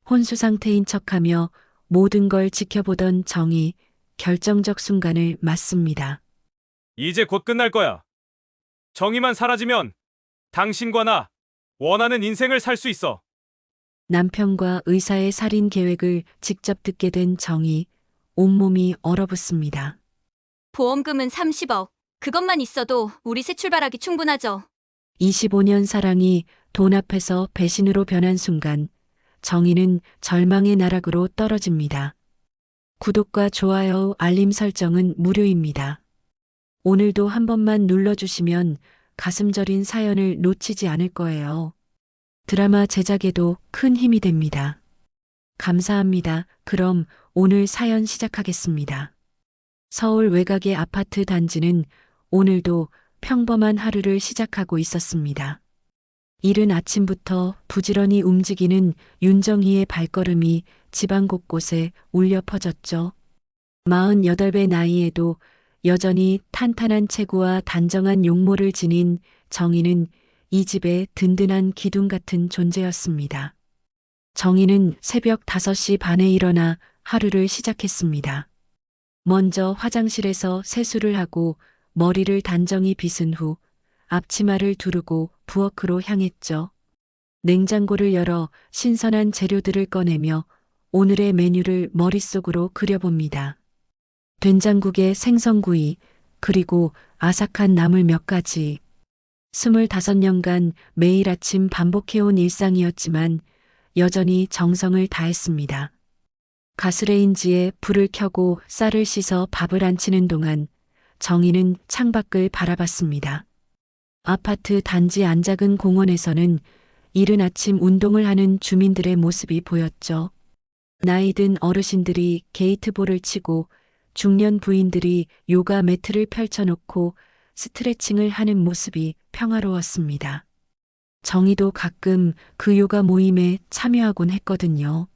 혼수 상태인 척하며 모든 걸 지켜보던 정이 결정적 순간을 맞습니다. 이제 곧 끝날 거야. 정의만 사라지면 당신과 나 원하는 인생을 살 수 있어. 남편과 의사의 살인 계획을 직접 듣게 된 정이 온몸이 얼어붙습니다. 보험금은 30억. 그것만 있어도 우리 새 출발하기 충분하죠. 25년 사랑이 돈 앞에서 배신으로 변한 순간 정의는 절망의 나락으로 떨어집니다. 구독과 좋아요, 알림 설정은 무료입니다. 오늘도 한 번만 눌러주시면 가슴 저린 사연을 놓치지 않을 거예요. 드라마 제작에도 큰 힘이 됩니다. 감사합니다. 그럼 오늘 사연 시작하겠습니다. 서울 외곽의 아파트 단지는 오늘도 평범한 하루를 시작하고 있었습니다. 이른 아침부터 부지런히 움직이는 윤정희의 발걸음이 집안 곳곳에 울려 퍼졌죠. 48배 나이에도 여전히 탄탄한 체구와 단정한 용모를 지닌 정희는 이 집의 든든한 기둥 같은 존재였습니다. 정희는 새벽 5시 반에 일어나 하루를 시작했습니다. 먼저 화장실에서 세수를 하고 머리를 단정히 빗은 후 앞치마를 두르고 부엌으로 향했죠. 냉장고를 열어 신선한 재료들을 꺼내며 오늘의 메뉴를 머릿속으로 그려봅니다. 된장국에 생선구이, 그리고 아삭한 나물 몇 가지. 25년간 매일 아침 반복해온 일상이었지만 여전히 정성을 다했습니다. 가스레인지에 불을 켜고 쌀을 씻어 밥을 안치는 동안 정희는 창밖을 바라봤습니다. 아파트 단지 안작은 공원에서는 이른 아침 운동을 하는 주민들의 모습이 보였죠. 나이든 어르신들이 게이트볼을 치고 중년 부인들이 요가 매트를 펼쳐놓고 스트레칭을 하는 모습이 평화로웠습니다. 정희도 가끔 그 요가 모임에 참여하곤 했거든요.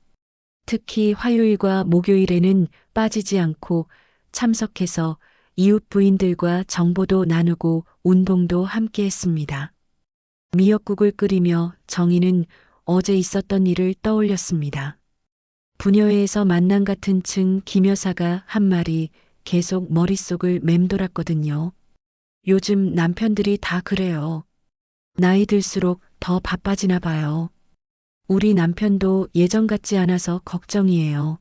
특히 화요일과 목요일에는 빠지지 않고 참석해서 이웃 부인들과 정보도 나누고 운동도 함께 했습니다. 미역국을 끓이며 정희는 어제 있었던 일을 떠올렸습니다. 부녀회에서 만난 같은 층 김여사가 한 말이 계속 머릿속을 맴돌았거든요. 요즘 남편들이 다 그래요. 나이 들수록 더 바빠지나 봐요. 우리 남편도 예전 같지 않아서 걱정이에요.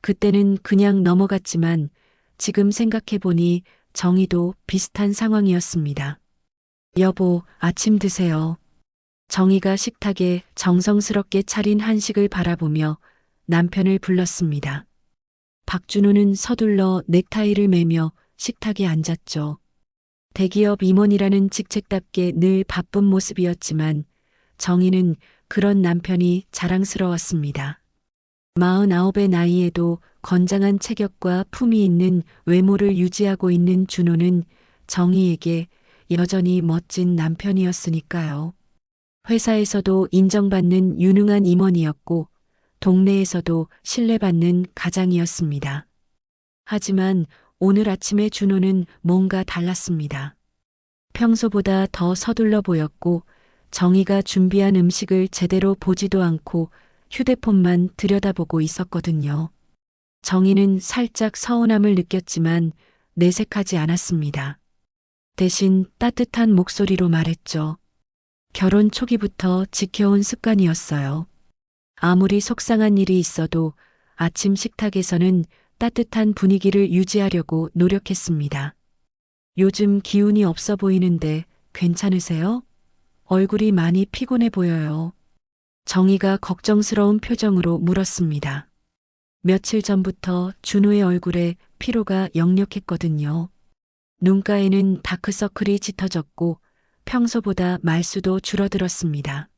그때는 그냥 넘어갔지만 지금 생각해보니 정희도 비슷한 상황이었습니다. 여보, 아침 드세요. 정희가 식탁에 정성스럽게 차린 한식을 바라보며 남편을 불렀습니다. 박준호는 서둘러 넥타이를 매며 식탁에 앉았죠. 대기업 임원이라는 직책답게 늘 바쁜 모습이었지만 정희는 그런 남편이 자랑스러웠습니다. 49의 나이에도 건장한 체격과 품이 있는 외모를 유지하고 있는 준호는 정희에게 여전히 멋진 남편이었으니까요. 회사에서도 인정받는 유능한 임원이었고 동네에서도 신뢰받는 가장이었습니다. 하지만 오늘 아침에 준호는 뭔가 달랐습니다. 평소보다 더 서둘러 보였고 정희가 준비한 음식을 제대로 보지도 않고 휴대폰만 들여다보고 있었거든요. 정희는 살짝 서운함을 느꼈지만 내색하지 않았습니다. 대신 따뜻한 목소리로 말했죠. 결혼 초기부터 지켜온 습관이었어요. 아무리 속상한 일이 있어도 아침 식탁에서는 따뜻한 분위기를 유지하려고 노력했습니다. 요즘 기운이 없어 보이는데 괜찮으세요? 얼굴이 많이 피곤해 보여요. 정희가 걱정스러운 표정으로 물었습니다. 며칠 전부터 준호의 얼굴에 피로가 역력했거든요. 눈가에는 다크서클이 짙어졌고 평소보다 말수도 줄어들었습니다.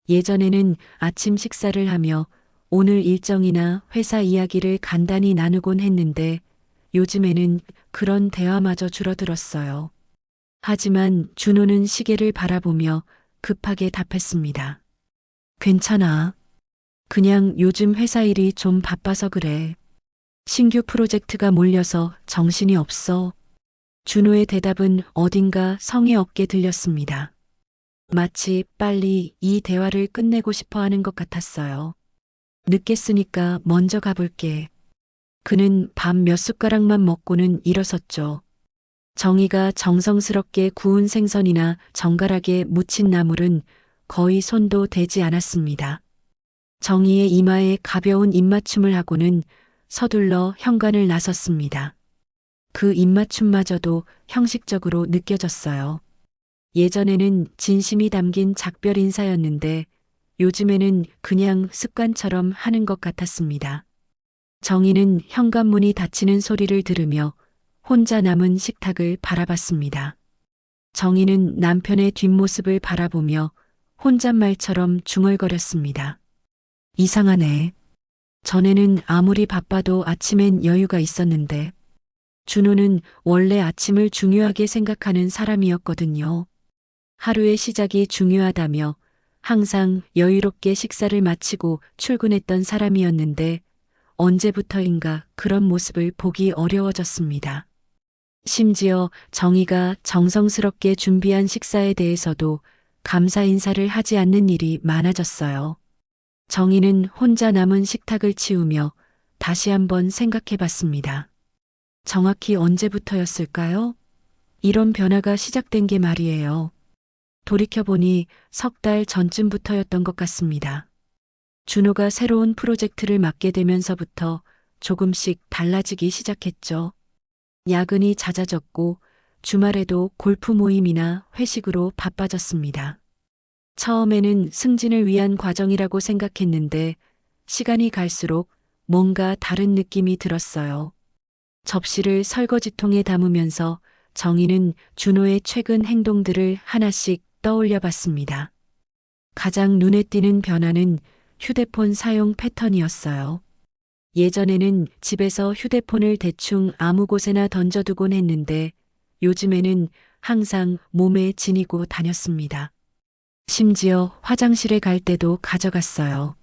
예전에는 아침 식사를 하며 오늘 일정이나 회사 이야기를 간단히 나누곤 했는데 요즘에는 그런 대화마저 줄어들었어요. 하지만 준호는 시계를 바라보며 급하게 답했습니다. 괜찮아. 그냥 요즘 회사 일이 좀 바빠서 그래. 신규 프로젝트가 몰려서 정신이 없어. 준호의 대답은 어딘가 성의 없게 들렸습니다. 마치 빨리 이 대화를 끝내고 싶어 하는 것 같았어요. 늦겠으니까 먼저 가볼게. 그는 밥 몇 숟가락만 먹고는 일어섰죠. 정희가 정성스럽게 구운 생선이나 정갈하게 무친 나물은 거의 손도 대지 않았습니다. 정희의 이마에 가벼운 입맞춤을 하고는 서둘러 현관을 나섰습니다. 그 입맞춤마저도 형식적으로 느껴졌어요. 예전에는 진심이 담긴 작별 인사였는데 요즘에는 그냥 습관처럼 하는 것 같았습니다. 정희는 현관문이 닫히는 소리를 들으며 혼자 남은 식탁을 바라봤습니다. 정희는 남편의 뒷모습을 바라보며 혼잣말처럼 중얼거렸습니다. 이상하네. 전에는 아무리 바빠도 아침엔 여유가 있었는데 준호는 원래 아침을 중요하게 생각하는 사람이었거든요. 하루의 시작이 중요하다며 항상 여유롭게 식사를 마치고 출근했던 사람이었는데 언제부터인가 그런 모습을 보기 어려워졌습니다. 심지어 정희가 정성스럽게 준비한 식사에 대해서도 감사 인사를 하지 않는 일이 많아졌어요. 정희는 혼자 남은 식탁을 치우며 다시 한번 생각해 봤습니다. 정확히 언제부터였을까요? 이런 변화가 시작된 게 말이에요. 돌이켜보니 석 달 전쯤부터였던 것 같습니다. 준호가 새로운 프로젝트를 맡게 되면서부터 조금씩 달라지기 시작했죠. 야근이 잦아졌고 주말에도 골프 모임이나 회식으로 바빠졌습니다. 처음에는 승진을 위한 과정이라고 생각했는데 시간이 갈수록 뭔가 다른 느낌이 들었어요. 접시를 설거지통에 담으면서 정희는 준호의 최근 행동들을 하나씩 떠올려 봤습니다. 가장 눈에 띄는 변화는 휴대폰 사용 패턴이었어요. 예전에는 집에서 휴대폰을 대충 아무 곳에나 던져두곤 했는데 요즘에는 항상 몸에 지니고 다녔습니다. 심지어 화장실에 갈 때도 가져갔어요.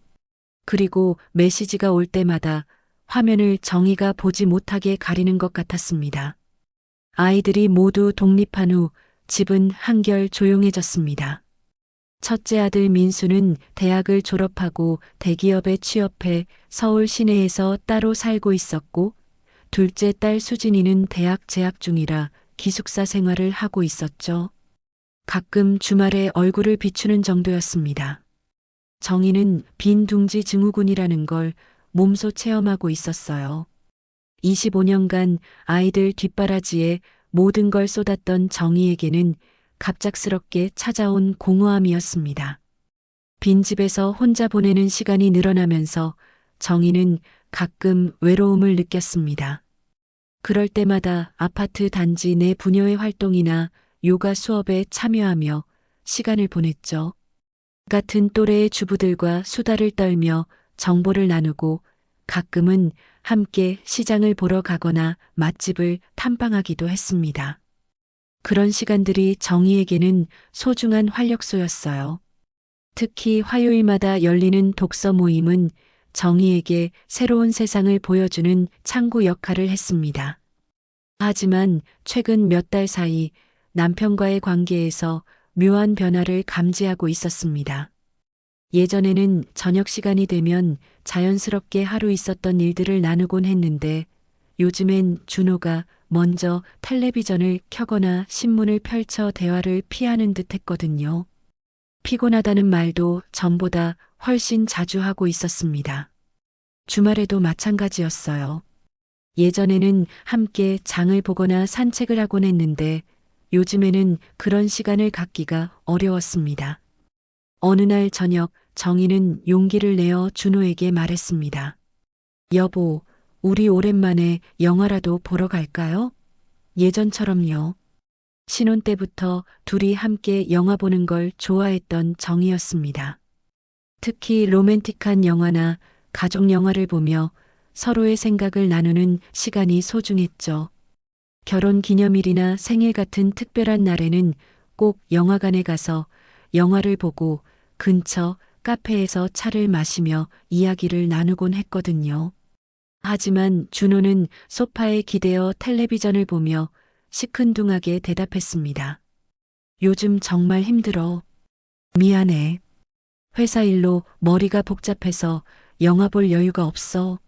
그리고 메시지가 올 때마다 화면을 정희가 보지 못하게 가리는 것 같았습니다. 아이들이 모두 독립한 후 집은 한결 조용해졌습니다. 첫째 아들 민수는 대학을 졸업하고 대기업에 취업해 서울 시내에서 따로 살고 있었고, 둘째 딸 수진이는 대학 재학 중이라 기숙사 생활을 하고 있었죠. 가끔 주말에 얼굴을 비추는 정도였습니다. 정희는 빈둥지 증후군이라는 걸 몸소 체험하고 있었어요. 25년간 아이들 뒷바라지에 모든 걸 쏟았던 정희에게는 갑작스럽게 찾아온 공허함이었습니다. 빈집에서 혼자 보내는 시간이 늘어나면서 정희는 가끔 외로움을 느꼈습니다. 그럴 때마다 아파트 단지 내 부녀의 활동이나 요가 수업에 참여하며 시간을 보냈죠. 같은 또래의 주부들과 수다를 떨며 정보를 나누고 가끔은 함께 시장을 보러 가거나 맛집을 탐방하기도 했습니다. 그런 시간들이 정희에게는 소중한 활력소였어요. 특히 화요일마다 열리는 독서 모임은 정희에게 새로운 세상을 보여주는 창구 역할을 했습니다. 하지만 최근 몇 달 사이 남편과의 관계에서 묘한 변화를 감지하고 있었습니다. 예전에는 저녁 시간이 되면 자연스럽게 하루 있었던 일들을 나누곤 했는데 요즘엔 준호가 먼저 텔레비전을 켜거나 신문을 펼쳐 대화를 피하는 듯 했거든요. 피곤하다는 말도 전보다 훨씬 자주 하고 있었습니다. 주말에도 마찬가지였어요. 예전에는 함께 장을 보거나 산책을 하곤 했는데 요즘에는 그런 시간을 갖기가 어려웠습니다. 어느 날 저녁 정희는 용기를 내어 준호에게 말했습니다. 여보, 우리 오랜만에 영화라도 보러 갈까요? 예전처럼요. 신혼 때부터 둘이 함께 영화 보는 걸 좋아했던 정희였습니다. 특히 로맨틱한 영화나 가족 영화를 보며 서로의 생각을 나누는 시간이 소중했죠. 결혼 기념일이나 생일 같은 특별한 날에는 꼭 영화관에 가서 영화를 보고 근처 카페에서 차를 마시며 이야기를 나누곤 했거든요. 하지만 준호는 소파에 기대어 텔레비전을 보며 시큰둥하게 대답했습니다. 요즘 정말 힘들어. 미안해. 회사 일로 머리가 복잡해서 영화 볼 여유가 없어.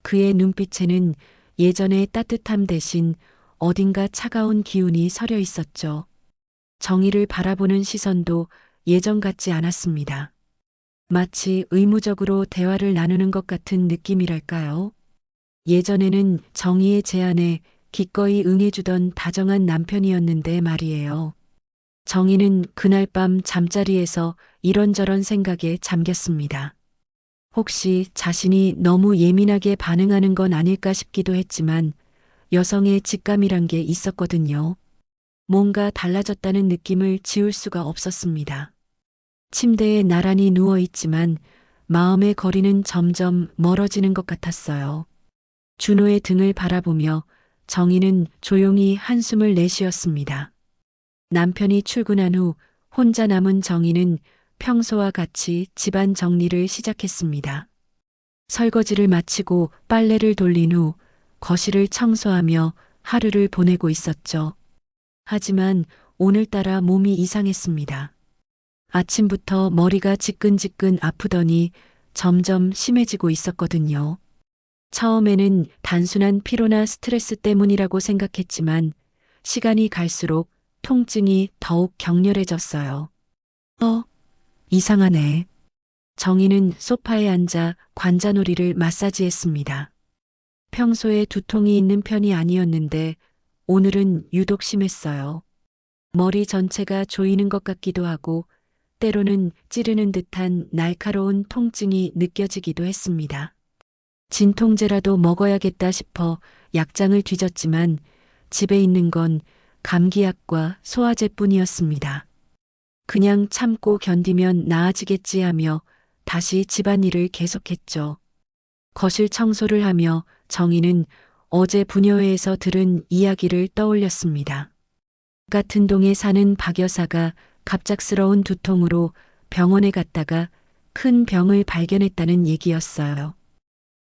그의 눈빛에는 예전의 따뜻함 대신 어딘가 차가운 기운이 서려 있었죠. 정희를 바라보는 시선도 예전 같지 않았습니다. 마치 의무적으로 대화를 나누는 것 같은 느낌이랄까요? 예전에는 정희의 제안에 기꺼이 응해주던 다정한 남편이었는데 말이에요. 정희는 그날 밤 잠자리에서 이런저런 생각에 잠겼습니다. 혹시 자신이 너무 예민하게 반응하는 건 아닐까 싶기도 했지만 여성의 직감이란 게 있었거든요. 뭔가 달라졌다는 느낌을 지울 수가 없었습니다. 침대에 나란히 누워 있지만 마음의 거리는 점점 멀어지는 것 같았어요. 준호의 등을 바라보며 정희는 조용히 한숨을 내쉬었습니다. 남편이 출근한 후 혼자 남은 정희는 평소와 같이 집안 정리를 시작했습니다. 설거지를 마치고 빨래를 돌린 후 거실을 청소하며 하루를 보내고 있었죠. 하지만 오늘따라 몸이 이상했습니다. 아침부터 머리가 지끈지끈 아프더니 점점 심해지고 있었거든요. 처음에는 단순한 피로나 스트레스 때문이라고 생각했지만 시간이 갈수록 통증이 더욱 격렬해졌어요. 이상하네. 정희는 소파에 앉아 관자놀이를 마사지했습니다. 평소에 두통이 있는 편이 아니었는데 오늘은 유독 심했어요. 머리 전체가 조이는 것 같기도 하고 때로는 찌르는 듯한 날카로운 통증이 느껴지기도 했습니다. 진통제라도 먹어야겠다 싶어 약장을 뒤졌지만 집에 있는 건 감기약과 소화제뿐이었습니다. 그냥 참고 견디면 나아지겠지 하며 다시 집안일을 계속했죠. 거실 청소를 하며 정희는 어제 부녀회에서 들은 이야기를 떠올렸습니다. 같은 동에 사는 박 여사가 갑작스러운 두통으로 병원에 갔다가 큰 병을 발견했다는 얘기였어요.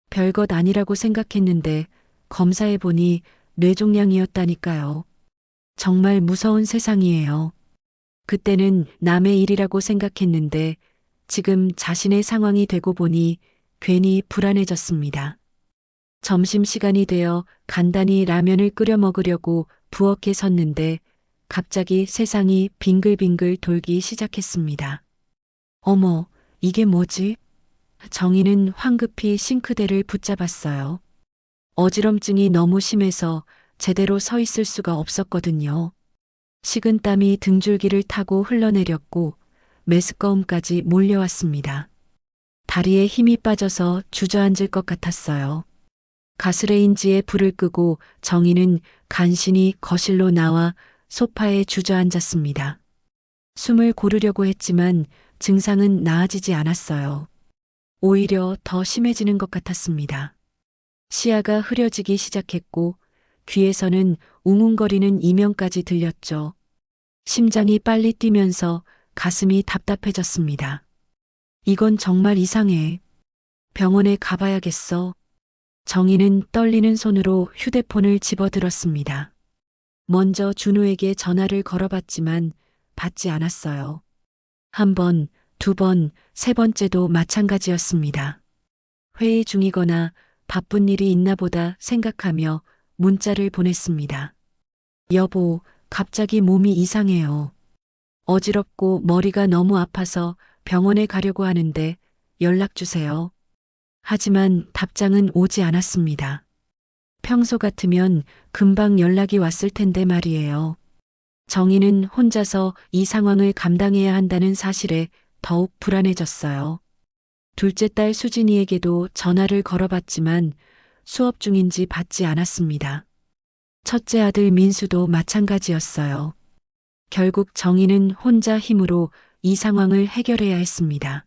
별것 아니라고 생각했는데 검사해보니 뇌종양이었다니까요. 정말 무서운 세상이에요. 그때는 남의 일이라고 생각했는데 지금 자신의 상황이 되고 보니 괜히 불안해졌습니다. 점심시간이 되어 간단히 라면을 끓여 먹으려고 부엌에 섰는데 갑자기 세상이 빙글빙글 돌기 시작했습니다. 어머, 이게 뭐지? 정희는 황급히 싱크대를 붙잡았어요. 어지럼증이 너무 심해서 제대로 서 있을 수가 없었거든요. 식은땀이 등줄기를 타고 흘러내렸고 메스꺼움까지 몰려왔습니다. 다리에 힘이 빠져서 주저앉을 것 같았어요. 가스레인지에 불을 끄고 정희는 간신히 거실로 나와 소파에 주저앉았습니다. 숨을 고르려고 했지만 증상은 나아지지 않았어요. 오히려 더 심해지는 것 같았습니다. 시야가 흐려지기 시작했고 귀에서는 웅웅거리는 이명까지 들렸죠. 심장이 빨리 뛰면서 가슴이 답답해졌습니다. 이건 정말 이상해. 병원에 가봐야겠어. 정희는 떨리는 손으로 휴대폰을 집어들었습니다. 먼저 준호에게 전화를 걸어봤지만 받지 않았어요. 한 번, 두 번, 세 번째도 마찬가지였습니다. 회의 중이거나 바쁜 일이 있나 보다 생각하며 문자를 보냈습니다. 여보, 갑자기 몸이 이상해요. 어지럽고 머리가 너무 아파서 병원에 가려고 하는데 연락 주세요. 하지만 답장은 오지 않았습니다. 평소 같으면 금방 연락이 왔을 텐데 말이에요. 정희는 혼자서 이 상황을 감당해야 한다는 사실에 더욱 불안해졌어요. 둘째 딸 수진이에게도 전화를 걸어봤지만 수업 중인지 받지 않았습니다. 첫째 아들 민수도 마찬가지였어요. 결국 정희는 혼자 힘으로 이 상황을 해결해야 했습니다.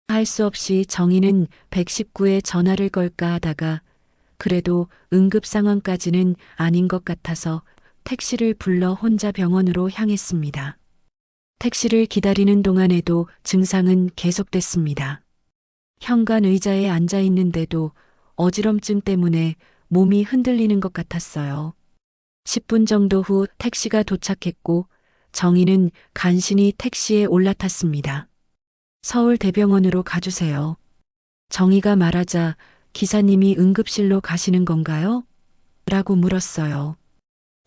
할 수 없이 정희는 119에 전화를 걸까 하다가 그래도 응급 상황까지는 아닌 것 같아서 택시를 불러 혼자 병원으로 향했습니다. 택시를 기다리는 동안에도 증상은 계속됐습니다. 현관 의자에 앉아 있는데도 어지럼증 때문에 몸이 흔들리는 것 같았어요. 10분 정도 후 택시가 도착했고 정희는 간신히 택시에 올라탔습니다. 서울대병원으로 가주세요. 정희가 말하자 기사님이 응급실로 가시는 건가요? 라고 물었어요.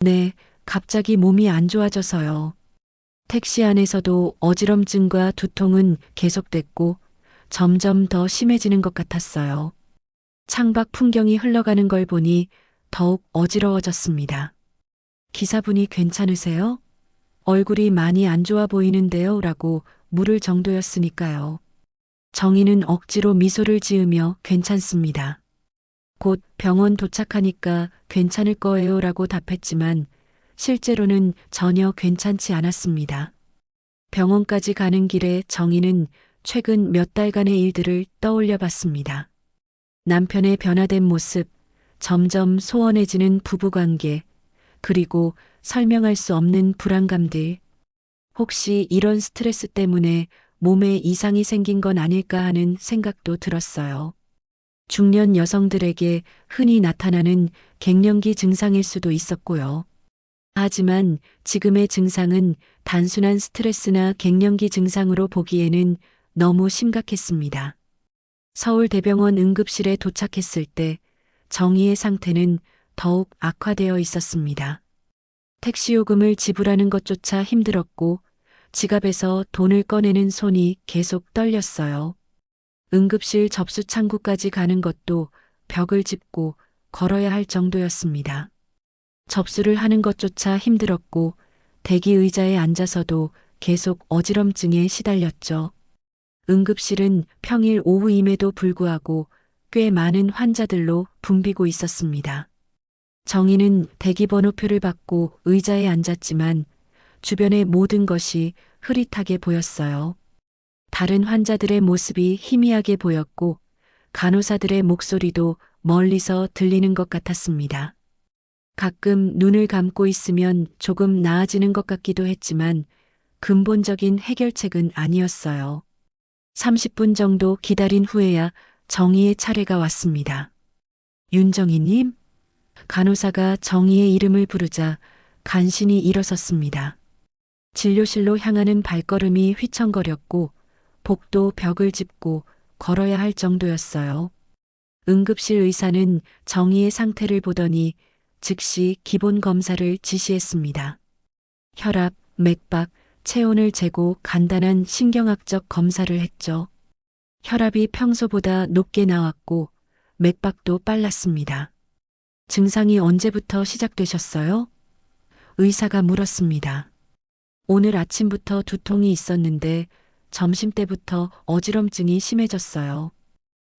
네, 갑자기 몸이 안 좋아져서요. 택시 안에서도 어지럼증과 두통은 계속됐고 점점 더 심해지는 것 같았어요. 창밖 풍경이 흘러가는 걸 보니 더욱 어지러워졌습니다. 기사분이 괜찮으세요? 얼굴이 많이 안 좋아 보이는데요? 라고 물을 정도였으니까요. 정희는 억지로 미소를 지으며 괜찮습니다. 곧 병원 도착하니까 괜찮을 거예요 라고 답했지만 실제로는 전혀 괜찮지 않았습니다. 병원까지 가는 길에 정희는 최근 몇 달간의 일들을 떠올려 봤습니다. 남편의 변화된 모습, 점점 소원해지는 부부관계, 그리고 설명할 수 없는 불안감들. 혹시 이런 스트레스 때문에 몸에 이상이 생긴 건 아닐까 하는 생각도 들었어요. 중년 여성들에게 흔히 나타나는 갱년기 증상일 수도 있었고요. 하지만 지금의 증상은 단순한 스트레스나 갱년기 증상으로 보기에는 너무 심각했습니다. 서울대병원 응급실에 도착했을 때 정희의 상태는 더욱 악화되어 있었습니다. 택시요금을 지불하는 것조차 힘들었고 지갑에서 돈을 꺼내는 손이 계속 떨렸어요. 응급실 접수 창구까지 가는 것도 벽을 짚고 걸어야 할 정도였습니다. 접수를 하는 것조차 힘들었고 대기 의자에 앉아서도 계속 어지럼증에 시달렸죠. 응급실은 평일 오후임에도 불구하고 꽤 많은 환자들로 붐비고 있었습니다. 정희는 대기번호표를 받고 의자에 앉았지만 주변의 모든 것이 흐릿하게 보였어요. 다른 환자들의 모습이 희미하게 보였고 간호사들의 목소리도 멀리서 들리는 것 같았습니다. 가끔 눈을 감고 있으면 조금 나아지는 것 같기도 했지만 근본적인 해결책은 아니었어요. 30분 정도 기다린 후에야 정희의 차례가 왔습니다. 윤정희님? 간호사가 정희의 이름을 부르자 간신히 일어섰습니다. 진료실로 향하는 발걸음이 휘청거렸고 복도 벽을 짚고 걸어야 할 정도였어요. 응급실 의사는 정희의 상태를 보더니 즉시 기본 검사를 지시했습니다. 혈압, 맥박, 체온을 재고 간단한 신경학적 검사를 했죠. 혈압이 평소보다 높게 나왔고 맥박도 빨랐습니다. 증상이 언제부터 시작되셨어요? 의사가 물었습니다. 오늘 아침부터 두통이 있었는데 점심때부터 어지럼증이 심해졌어요.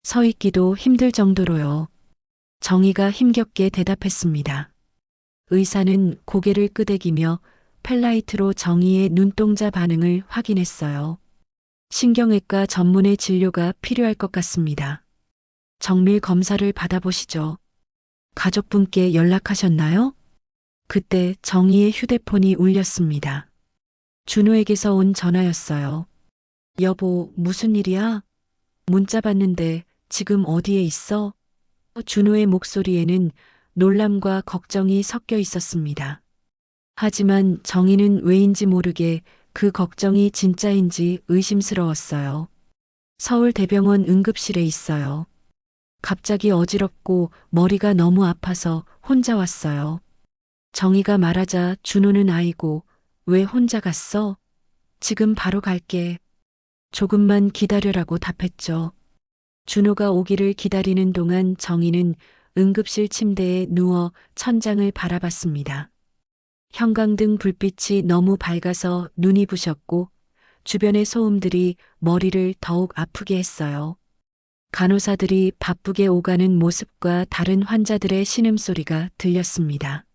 서 있기도 힘들 정도로요. 정희가 힘겹게 대답했습니다. 의사는 고개를 끄덕이며 펠라이트로 정희의 눈동자 반응을 확인했어요. 신경외과 전문의 진료가 필요할 것 같습니다. 정밀 검사를 받아보시죠. 가족분께 연락하셨나요? 그때 정희의 휴대폰이 울렸습니다. 준호에게서 온 전화였어요. 여보, 무슨 일이야? 문자 받는데 지금 어디에 있어? 준호의 목소리에는 놀람과 걱정이 섞여 있었습니다. 하지만 정희는 왜인지 모르게 그 걱정이 진짜인지 의심스러웠어요. 서울대병원 응급실에 있어요. 갑자기 어지럽고 머리가 너무 아파서 혼자 왔어요. 정희가 말하자 준호는 아이고, 왜 혼자 갔어? 지금 바로 갈게. 조금만 기다려라고 답했죠. 준호가 오기를 기다리는 동안 정희는 응급실 침대에 누워 천장을 바라봤습니다. 형광등 불빛이 너무 밝아서 눈이 부셨고 주변의 소음들이 머리를 더욱 아프게 했어요. 간호사들이 바쁘게 오가는 모습과 다른 환자들의 신음소리가 들렸습니다.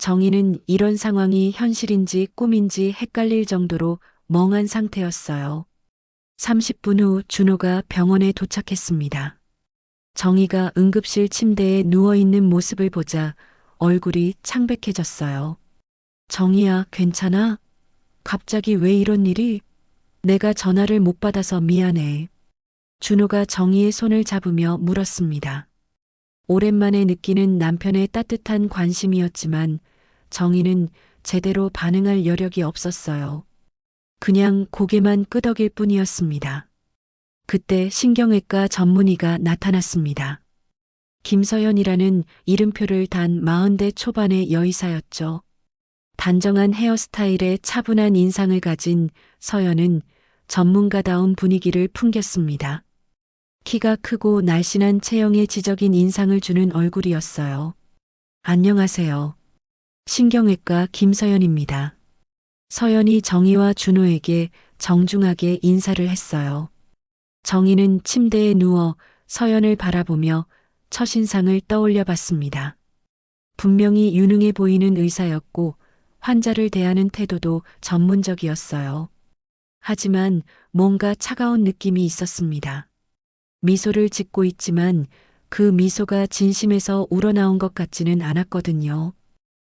정희는 이런 상황이 현실인지 꿈인지 헷갈릴 정도로 멍한 상태였어요. 30분 후 준호가 병원에 도착했습니다. 정희가 응급실 침대에 누워있는 모습을 보자 얼굴이 창백해졌어요. 정희야, 괜찮아? 갑자기 왜 이런 일이? 내가 전화를 못 받아서 미안해. 준호가 정희의 손을 잡으며 물었습니다. 오랜만에 느끼는 남편의 따뜻한 관심이었지만 정희는 제대로 반응할 여력이 없었어요. 그냥 고개만 끄덕일 뿐이었습니다. 그때 신경외과 전문의가 나타났습니다. 김서연이라는 이름표를 단 40대 초반의 여의사였죠. 단정한 헤어스타일에 차분한 인상을 가진 서연은 전문가다운 분위기를 풍겼습니다. 키가 크고 날씬한 체형에 지적인 인상을 주는 얼굴이었어요. 안녕하세요. 신경외과 김서연입니다. 서연이 정희와 준호에게 정중하게 인사를 했어요. 정희는 침대에 누워 서연을 바라보며 첫인상을 떠올려 봤습니다. 분명히 유능해 보이는 의사였고 환자를 대하는 태도도 전문적이었어요. 하지만 뭔가 차가운 느낌이 있었습니다. 미소를 짓고 있지만 그 미소가 진심에서 우러나온 것 같지는 않았거든요.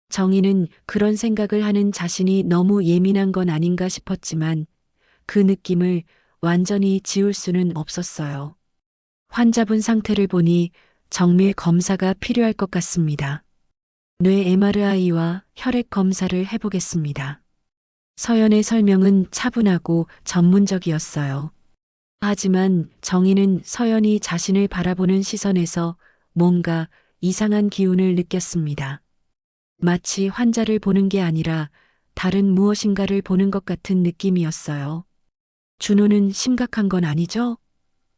정희는 그런 생각을 하는 자신이 너무 예민한 건 아닌가 싶었지만 그 느낌을 완전히 지울 수는 없었어요. 환자분 상태를 보니 정밀 검사가 필요할 것 같습니다. 뇌 MRI와 혈액 검사를 해보겠습니다. 서연의 설명은 차분하고 전문적이었어요. 하지만 정희는 서연이 자신을 바라보는 시선에서 뭔가 이상한 기운을 느꼈습니다. 마치 환자를 보는 게 아니라 다른 무엇인가를 보는 것 같은 느낌이었어요. 준호는 심각한 건 아니죠?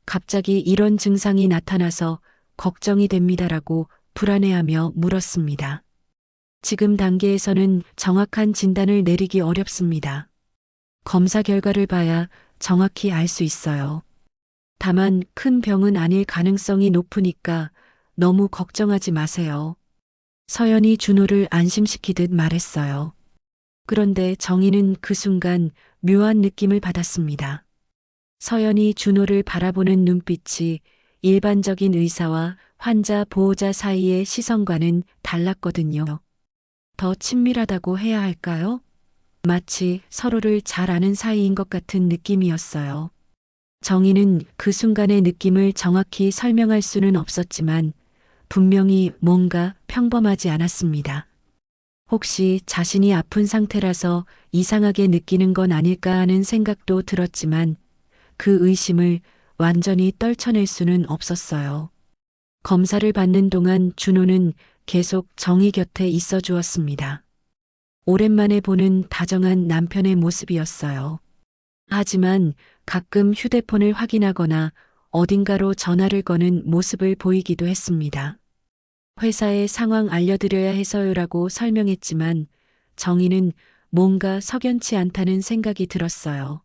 갑자기 이런 증상이 나타나서 걱정이 됩니다라고 불안해하며 물었습니다. 지금 단계에서는 정확한 진단을 내리기 어렵습니다. 검사 결과를 봐야 정확히 알 수 있어요. 다만 큰 병은 아닐 가능성이 높으니까 너무 걱정하지 마세요. 서연이 준호를 안심시키듯 말했어요. 그런데 정희는 그 순간 묘한 느낌을 받았습니다. 서연이 준호를 바라보는 눈빛이 일반적인 의사와 환자 보호자 사이의 시선과는 달랐거든요. 더 친밀하다고 해야 할까요? 마치 서로를 잘 아는 사이인 것 같은 느낌이었어요. 정희는 그 순간의 느낌을 정확히 설명할 수는 없었지만 분명히 뭔가 평범하지 않았습니다. 혹시 자신이 아픈 상태라서 이상하게 느끼는 건 아닐까 하는 생각도 들었지만 그 의심을 완전히 떨쳐낼 수는 없었어요. 검사를 받는 동안 준호는 계속 정희 곁에 있어 주었습니다. 오랜만에 보는 다정한 남편의 모습이었어요. 하지만 가끔 휴대폰을 확인하거나 어딘가로 전화를 거는 모습을 보이기도 했습니다. 회사에 상황 알려드려야 해서요라고 설명했지만 정희는 뭔가 석연치 않다는 생각이 들었어요.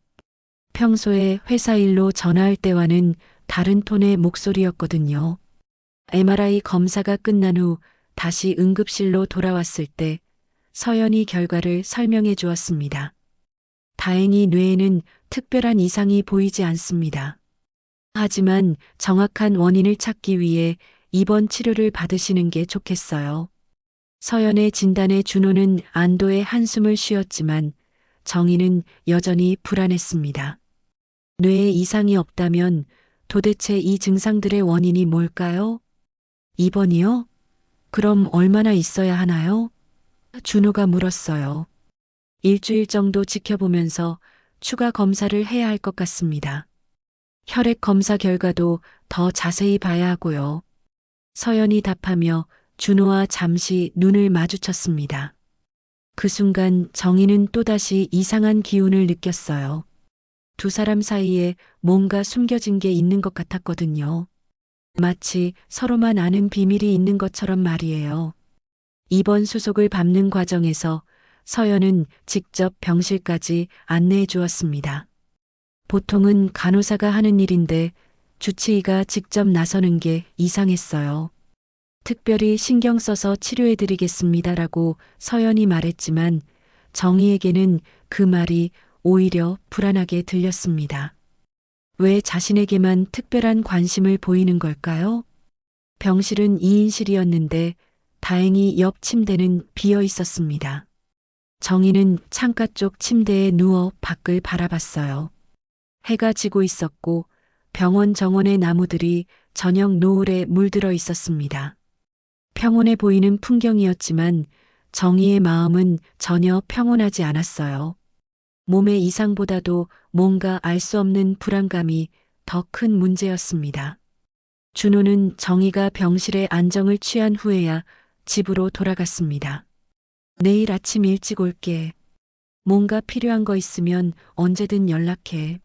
평소에 회사 일로 전화할 때와는 다른 톤의 목소리였거든요. MRI 검사가 끝난 후 다시 응급실로 돌아왔을 때 서연이 결과를 설명해 주었습니다. 다행히 뇌에는 특별한 이상이 보이지 않습니다. 하지만 정확한 원인을 찾기 위해 입원 치료를 받으시는 게 좋겠어요. 서연의 진단에 준호는 안도의 한숨을 쉬었지만 정희는 여전히 불안했습니다. 뇌에 이상이 없다면 도대체 이 증상들의 원인이 뭘까요? 입원이요? 그럼 얼마나 있어야 하나요? 준호가 물었어요. 일주일 정도 지켜보면서 추가 검사를 해야 할 것 같습니다. 혈액 검사 결과도 더 자세히 봐야 하고요. 서연이 답하며 준호와 잠시 눈을 마주쳤습니다. 그 순간 정희는 또다시 이상한 기운을 느꼈어요. 두 사람 사이에 뭔가 숨겨진 게 있는 것 같았거든요. 마치 서로만 아는 비밀이 있는 것처럼 말이에요. 입원 수속을 밟는 과정에서 서연은 직접 병실까지 안내해 주었습니다. 보통은 간호사가 하는 일인데 주치의가 직접 나서는 게 이상했어요. 특별히 신경 써서 치료해 드리겠습니다라고 서연이 말했지만 정희에게는 그 말이 오히려 불안하게 들렸습니다. 왜 자신에게만 특별한 관심을 보이는 걸까요? 병실은 2인실이었는데 다행히 옆 침대는 비어 있었습니다. 정희는 창가 쪽 침대에 누워 밖을 바라봤어요. 해가 지고 있었고 병원 정원의 나무들이 저녁 노을에 물들어 있었습니다. 평온해 보이는 풍경이었지만 정희의 마음은 전혀 평온하지 않았어요. 몸의 이상보다도 뭔가 알 수 없는 불안감이 더 큰 문제였습니다. 준호는 정희가 병실에 안정을 취한 후에야 집으로 돌아갔습니다. 내일 아침 일찍 올게. 뭔가 필요한 거 있으면 언제든 연락해.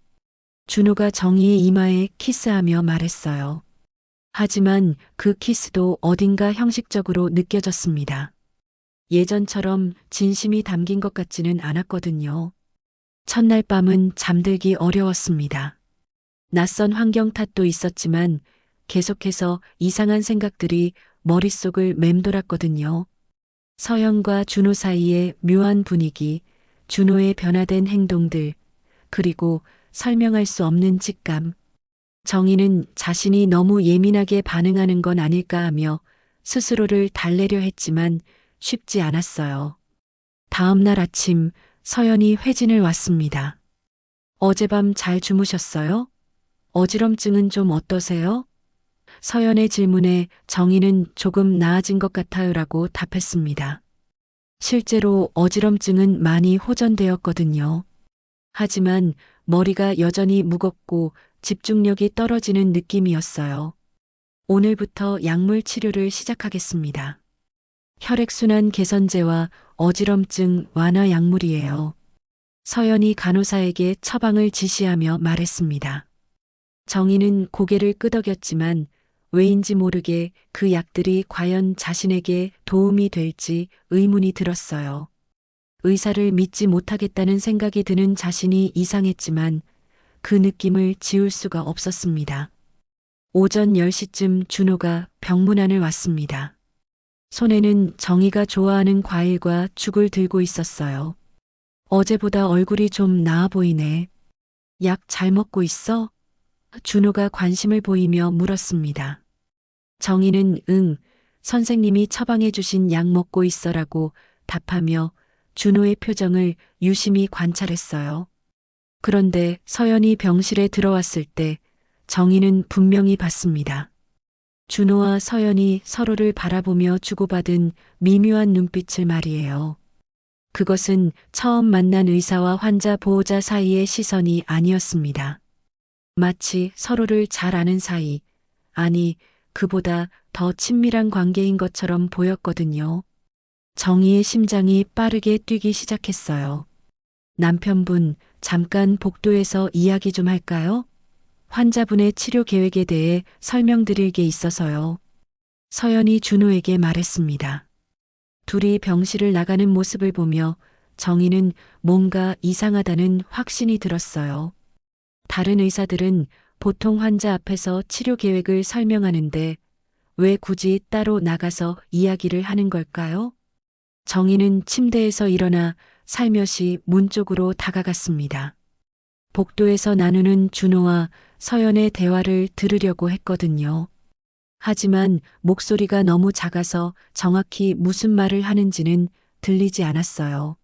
준호가 정희의 이마에 키스하며 말했어요. 하지만 그 키스도 어딘가 형식적으로 느껴졌습니다. 예전처럼 진심이 담긴 것 같지는 않았거든요. 첫날 밤은 잠들기 어려웠습니다. 낯선 환경 탓도 있었지만 계속해서 이상한 생각들이 머릿속을 맴돌았거든요. 서연과 준호 사이의 묘한 분위기, 준호의 변화된 행동들, 그리고 설명할 수 없는 직감. 정희는 자신이 너무 예민하게 반응하는 건 아닐까 하며 스스로를 달래려 했지만 쉽지 않았어요. 다음 날 아침 서연이 회진을 왔습니다. 어젯밤 잘 주무셨어요? 어지럼증은 좀 어떠세요? 서연의 질문에 정희는 조금 나아진 것 같아요라고 답했습니다. 실제로 어지럼증은 많이 호전되었거든요. 하지만 머리가 여전히 무겁고 집중력이 떨어지는 느낌이었어요. 오늘부터 약물 치료를 시작하겠습니다. 혈액순환 개선제와 어지럼증 완화 약물이에요. 서연이 간호사에게 처방을 지시하며 말했습니다. 정희는 고개를 끄덕였지만 왜인지 모르게 그 약들이 과연 자신에게 도움이 될지 의문이 들었어요. 의사를 믿지 못하겠다는 생각이 드는 자신이 이상했지만 그 느낌을 지울 수가 없었습니다. 오전 10시쯤 준호가 병문안을 왔습니다. 손에는 정희가 좋아하는 과일과 죽을 들고 있었어요. 어제보다 얼굴이 좀 나아 보이네. 약 잘 먹고 있어? 준호가 관심을 보이며 물었습니다. 정희는 응, 선생님이 처방해 주신 약 먹고 있어라고 답하며 준호의 표정을 유심히 관찰했어요. 그런데 서연이 병실에 들어왔을 때 정희는 분명히 봤습니다. 준호와 서연이 서로를 바라보며 주고받은 미묘한 눈빛을 말이에요. 그것은 처음 만난 의사와 환자 보호자 사이의 시선이 아니었습니다. 마치 서로를 잘 아는 사이, 아니, 그보다 더 친밀한 관계인 것처럼 보였거든요. 정희의 심장이 빠르게 뛰기 시작했어요. 남편분, 잠깐 복도에서 이야기 좀 할까요? 환자분의 치료 계획에 대해 설명드릴 게 있어서요. 서연이 준호에게 말했습니다. 둘이 병실을 나가는 모습을 보며 정희는 뭔가 이상하다는 확신이 들었어요. 다른 의사들은 보통 환자 앞에서 치료 계획을 설명하는데 왜 굳이 따로 나가서 이야기를 하는 걸까요? 정희는 침대에서 일어나 살며시 문 쪽으로 다가갔습니다. 복도에서 나누는 준호와 서연의 대화를 들으려고 했거든요. 하지만 목소리가 너무 작아서 정확히 무슨 말을 하는지는 들리지 않았어요.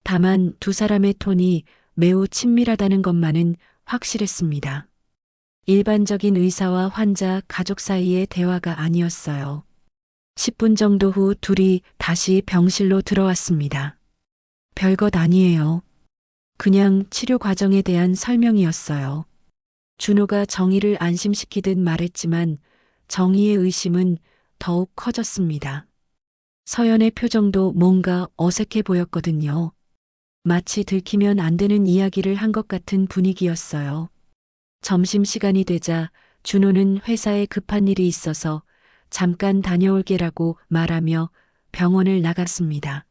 다만 두 사람의 톤이 매우 친밀하다는 것만은 확실했습니다. 일반적인 의사와 환자 가족 사이의 대화가 아니었어요. 10분 정도 후 둘이 다시 병실로 들어왔습니다. 별것 아니에요. 그냥 치료 과정에 대한 설명이었어요. 준호가 정희를 안심시키듯 말했지만 정희의 의심은 더욱 커졌습니다. 서연의 표정도 뭔가 어색해 보였거든요. 마치 들키면 안 되는 이야기를 한 것 같은 분위기였어요. 점심시간이 되자 준호는 회사에 급한 일이 있어서 잠깐 다녀올게라고 말하며 병원을 나갔습니다.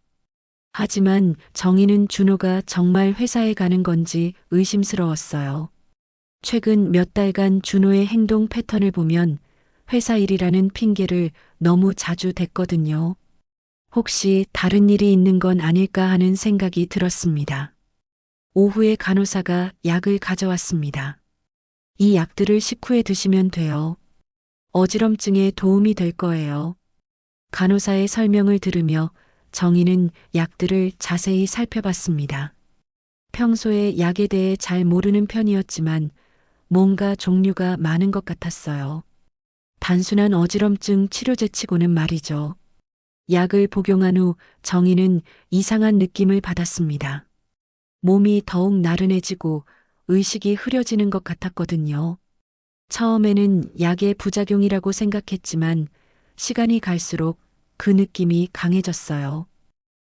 하지만 정희는 준호가 정말 회사에 가는 건지 의심스러웠어요. 최근 몇 달간 준호의 행동 패턴을 보면 회사 일이라는 핑계를 너무 자주 댔거든요. 혹시 다른 일이 있는 건 아닐까 하는 생각이 들었습니다. 오후에 간호사가 약을 가져왔습니다. 이 약들을 식후에 드시면 돼요. 어지럼증에 도움이 될 거예요. 간호사의 설명을 들으며 정희는 약들을 자세히 살펴봤습니다. 평소에 약에 대해 잘 모르는 편이었지만 뭔가 종류가 많은 것 같았어요. 단순한 어지럼증 치료제치고는 말이죠. 약을 복용한 후 정희는 이상한 느낌을 받았습니다. 몸이 더욱 나른해지고 의식이 흐려지는 것 같았거든요. 처음에는 약의 부작용이라고 생각했지만 시간이 갈수록 그 느낌이 강해졌어요.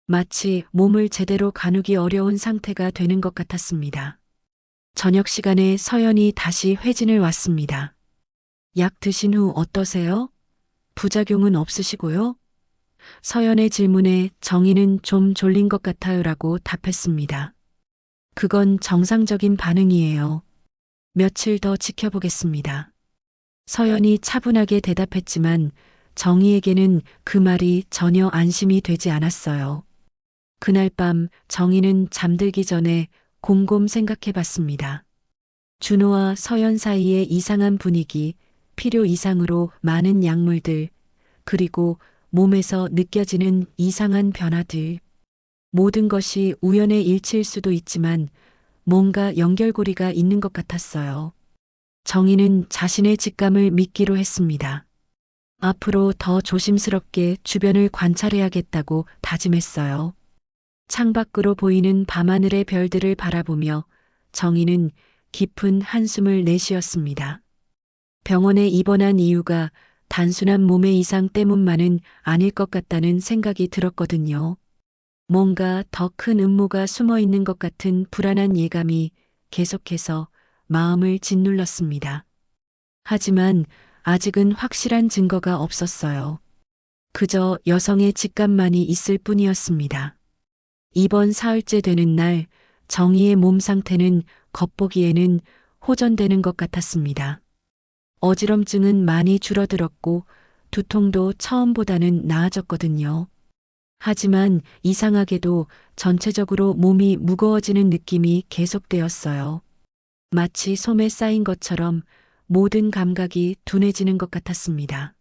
마치 몸을 제대로 가누기 어려운 상태가 되는 것 같았습니다. 저녁 시간에 서연이 다시 회진을 왔습니다. 약 드신 후 어떠세요? 부작용은 없으시고요? 서연의 질문에 정희는 좀 졸린 것 같아요라고 답했습니다. 그건 정상적인 반응이에요. 며칠 더 지켜보겠습니다. 서연이 차분하게 대답했지만 정희에게는 그 말이 전혀 안심이 되지 않았어요. 그날 밤 정희는 잠들기 전에 곰곰 생각해 봤습니다. 준호와 서연 사이의 이상한 분위기, 필요 이상으로 많은 약물들, 그리고 몸에서 느껴지는 이상한 변화들. 모든 것이 우연의 일치일 수도 있지만 뭔가 연결고리가 있는 것 같았어요. 정희는 자신의 직감을 믿기로 했습니다. 앞으로 더 조심스럽게 주변을 관찰해야겠다고 다짐했어요. 창밖으로 보이는 밤하늘의 별들을 바라보며 정희는 깊은 한숨을 내쉬었습니다. 병원에 입원한 이유가 단순한 몸의 이상 때문만은 아닐 것 같다는 생각이 들었거든요. 뭔가 더 큰 음모가 숨어 있는 것 같은 불안한 예감이 계속해서 마음을 짓눌렀습니다. 하지만 아직은 확실한 증거가 없었어요. 그저 여성의 직감만이 있을 뿐이었습니다. 이번 사흘째 되는 날 정희의 몸 상태는 겉보기에는 호전되는 것 같았습니다. 어지럼증은 많이 줄어들었고 두통도 처음보다는 나아졌거든요. 하지만 이상하게도 전체적으로 몸이 무거워지는 느낌이 계속되었어요. 마치 솜에 쌓인 것처럼 모든 감각이 둔해지는 것 같았습니다.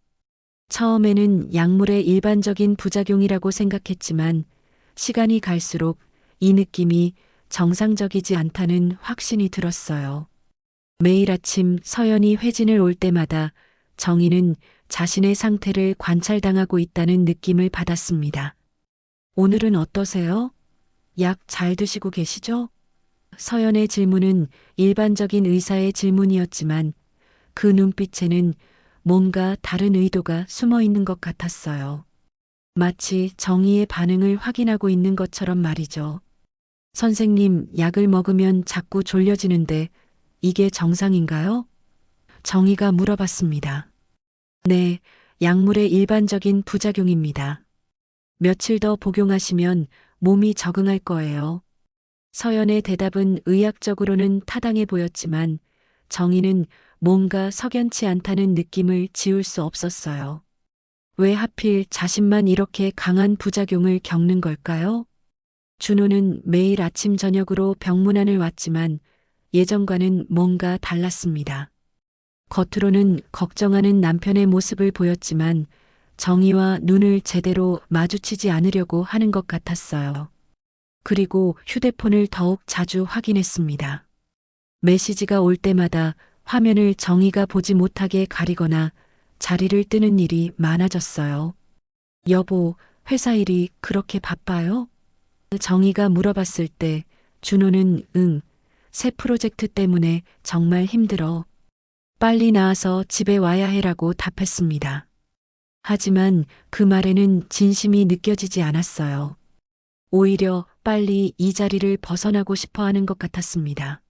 처음에는 약물의 일반적인 부작용이라고 생각했지만 시간이 갈수록 이 느낌이 정상적이지 않다는 확신이 들었어요. 매일 아침 서연이 회진을 올 때마다 정희는 자신의 상태를 관찰당하고 있다는 느낌을 받았습니다. 오늘은 어떠세요? 약 잘 드시고 계시죠? 서연의 질문은 일반적인 의사의 질문이었지만 그 눈빛에는 뭔가 다른 의도가 숨어 있는 것 같았어요. 마치 정의의 반응을 확인하고 있는 것처럼 말이죠. 선생님, 약을 먹으면 자꾸 졸려지는데 이게 정상인가요? 정의가 물어봤습니다. 네, 약물의 일반적인 부작용입니다. 며칠 더 복용하시면 몸이 적응할 거예요. 서연의 대답은 의학적으로는 타당해 보였지만 정희는 뭔가 석연치 않다는 느낌을 지울 수 없었어요. 왜 하필 자신만 이렇게 강한 부작용을 겪는 걸까요? 준호는 매일 아침 저녁으로 병문안을 왔지만 예전과는 뭔가 달랐습니다. 겉으로는 걱정하는 남편의 모습을 보였지만 정희와 눈을 제대로 마주치지 않으려고 하는 것 같았어요. 그리고 휴대폰을 더욱 자주 확인했습니다. 메시지가 올 때마다 화면을 정희가 보지 못하게 가리거나 자리를 뜨는 일이 많아졌어요. 여보, 회사 일이 그렇게 바빠요? 정희가 물어봤을 때 준호는 새 프로젝트 때문에 정말 힘들어. 빨리 나와서 집에 와야 해라고 답했습니다. 하지만 그 말에는 진심이 느껴지지 않았어요. 오히려 빨리 이 자리를 벗어나고 싶어 하는 것 같았습니다.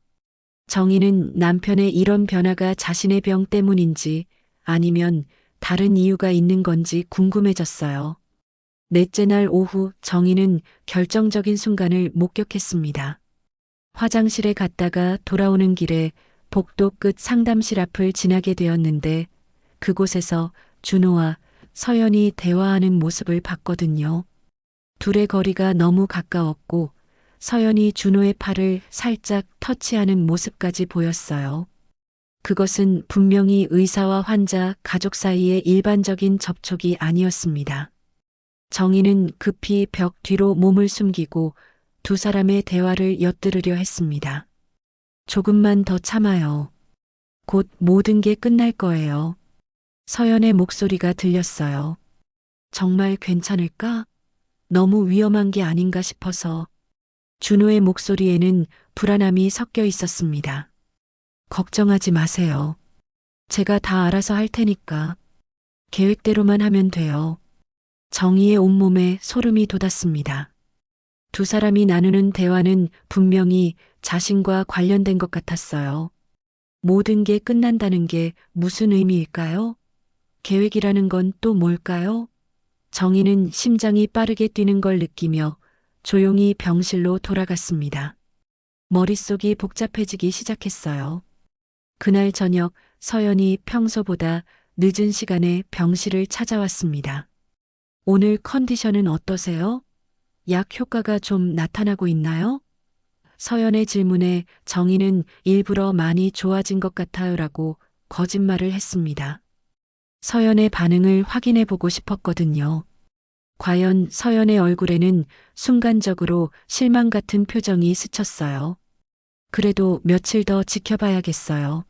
정희는 남편의 이런 변화가 자신의 병 때문인지 아니면 다른 이유가 있는 건지 궁금해졌어요. 넷째 날 오후 정희는 결정적인 순간을 목격했습니다. 화장실에 갔다가 돌아오는 길에 복도 끝 상담실 앞을 지나게 되었는데 그곳에서 준호와 서연이 대화하는 모습을 봤거든요. 둘의 거리가 너무 가까웠고 서연이 준호의 팔을 살짝 터치하는 모습까지 보였어요. 그것은 분명히 의사와 환자, 가족 사이의 일반적인 접촉이 아니었습니다. 정희는 급히 벽 뒤로 몸을 숨기고 두 사람의 대화를 엿들으려 했습니다. 조금만 더 참아요. 곧 모든 게 끝날 거예요. 서연의 목소리가 들렸어요. 정말 괜찮을까? 너무 위험한 게 아닌가 싶어서. 준호의 목소리에는 불안함이 섞여 있었습니다. 걱정하지 마세요. 제가 다 알아서 할 테니까 계획대로만 하면 돼요. 정희의 온몸에 소름이 돋았습니다. 두 사람이 나누는 대화는 분명히 자신과 관련된 것 같았어요. 모든 게 끝난다는 게 무슨 의미일까요? 계획이라는 건 또 뭘까요? 정희는 심장이 빠르게 뛰는 걸 느끼며 조용히 병실로 돌아갔습니다. 머릿속이 복잡해지기 시작했어요. 그날 저녁 서연이 평소보다 늦은 시간에 병실을 찾아왔습니다. 오늘 컨디션은 어떠세요? 약 효과가 좀 나타나고 있나요? 서연의 질문에 정희는 일부러 많이 좋아진 것 같아요라고 거짓말을 했습니다. 서연의 반응을 확인해 보고 싶었거든요. 과연 서연의 얼굴에는 순간적으로 실망 같은 표정이 스쳤어요. 그래도 며칠 더 지켜봐야겠어요.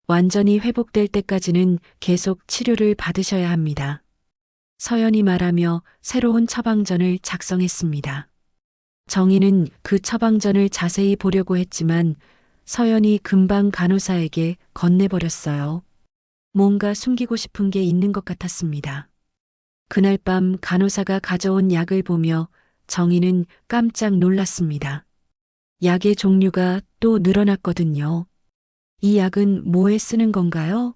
완전히 회복될 때까지는 계속 치료를 받으셔야 합니다. 서연이 말하며 새로운 처방전을 작성했습니다. 정희는 그 처방전을 자세히 보려고 했지만 서연이 금방 간호사에게 건네버렸어요. 뭔가 숨기고 싶은 게 있는 것 같았습니다. 그날 밤 간호사가 가져온 약을 보며 정희는 깜짝 놀랐습니다. 약의 종류가 또 늘어났거든요. 이 약은 뭐에 쓰는 건가요?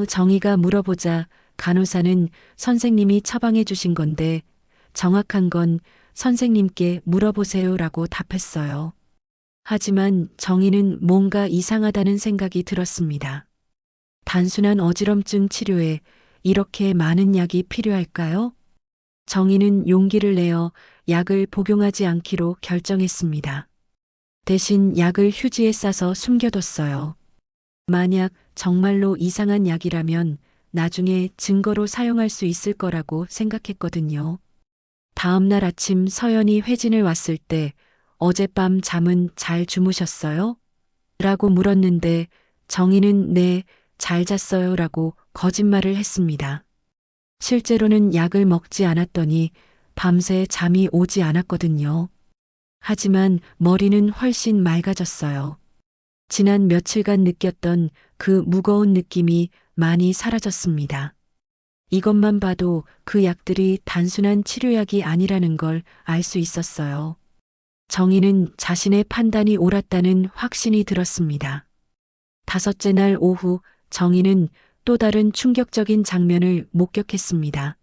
정희가 물어보자 간호사는 선생님이 처방해 주신 건데 정확한 건 선생님께 물어보세요라고 답했어요. 하지만 정희는 뭔가 이상하다는 생각이 들었습니다. 단순한 어지럼증 치료에 이렇게 많은 약이 필요할까요? 정희는 용기를 내어 약을 복용하지 않기로 결정했습니다. 대신 약을 휴지에 싸서 숨겨뒀어요. 만약 정말로 이상한 약이라면 나중에 증거로 사용할 수 있을 거라고 생각했거든요. 다음 날 아침 서연이 회진을 왔을 때 어젯밤 잠은 잘 주무셨어요? 라고 물었는데 정희는 네, 잘 잤어요 라고 거짓말을 했습니다. 실제로는 약을 먹지 않았더니 밤새 잠이 오지 않았거든요. 하지만 머리는 훨씬 맑아졌어요. 지난 며칠간 느꼈던 그 무거운 느낌이 많이 사라졌습니다. 이것만 봐도 그 약들이 단순한 치료약이 아니라는 걸 알 수 있었어요. 정희는 자신의 판단이 옳았다는 확신이 들었습니다. 다섯째 날 오후 정희는 또 다른 충격적인 장면을 목격했습니다.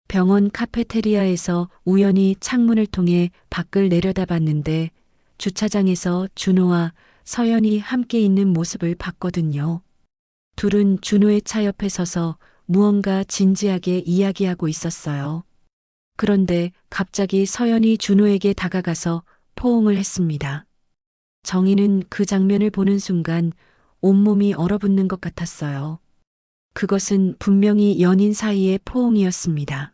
병원 카페테리아에서 우연히 창문을 통해 밖을 내려다봤는데 주차장에서 준호와 서연이 함께 있는 모습을 봤거든요. 둘은 준호의 차 옆에 서서 무언가 진지하게 이야기하고 있었어요. 그런데 갑자기 서연이 준호에게 다가가서 포옹을 했습니다. 정희는 그 장면을 보는 순간 온몸이 얼어붙는 것 같았어요. 그것은 분명히 연인 사이의 포옹이었습니다.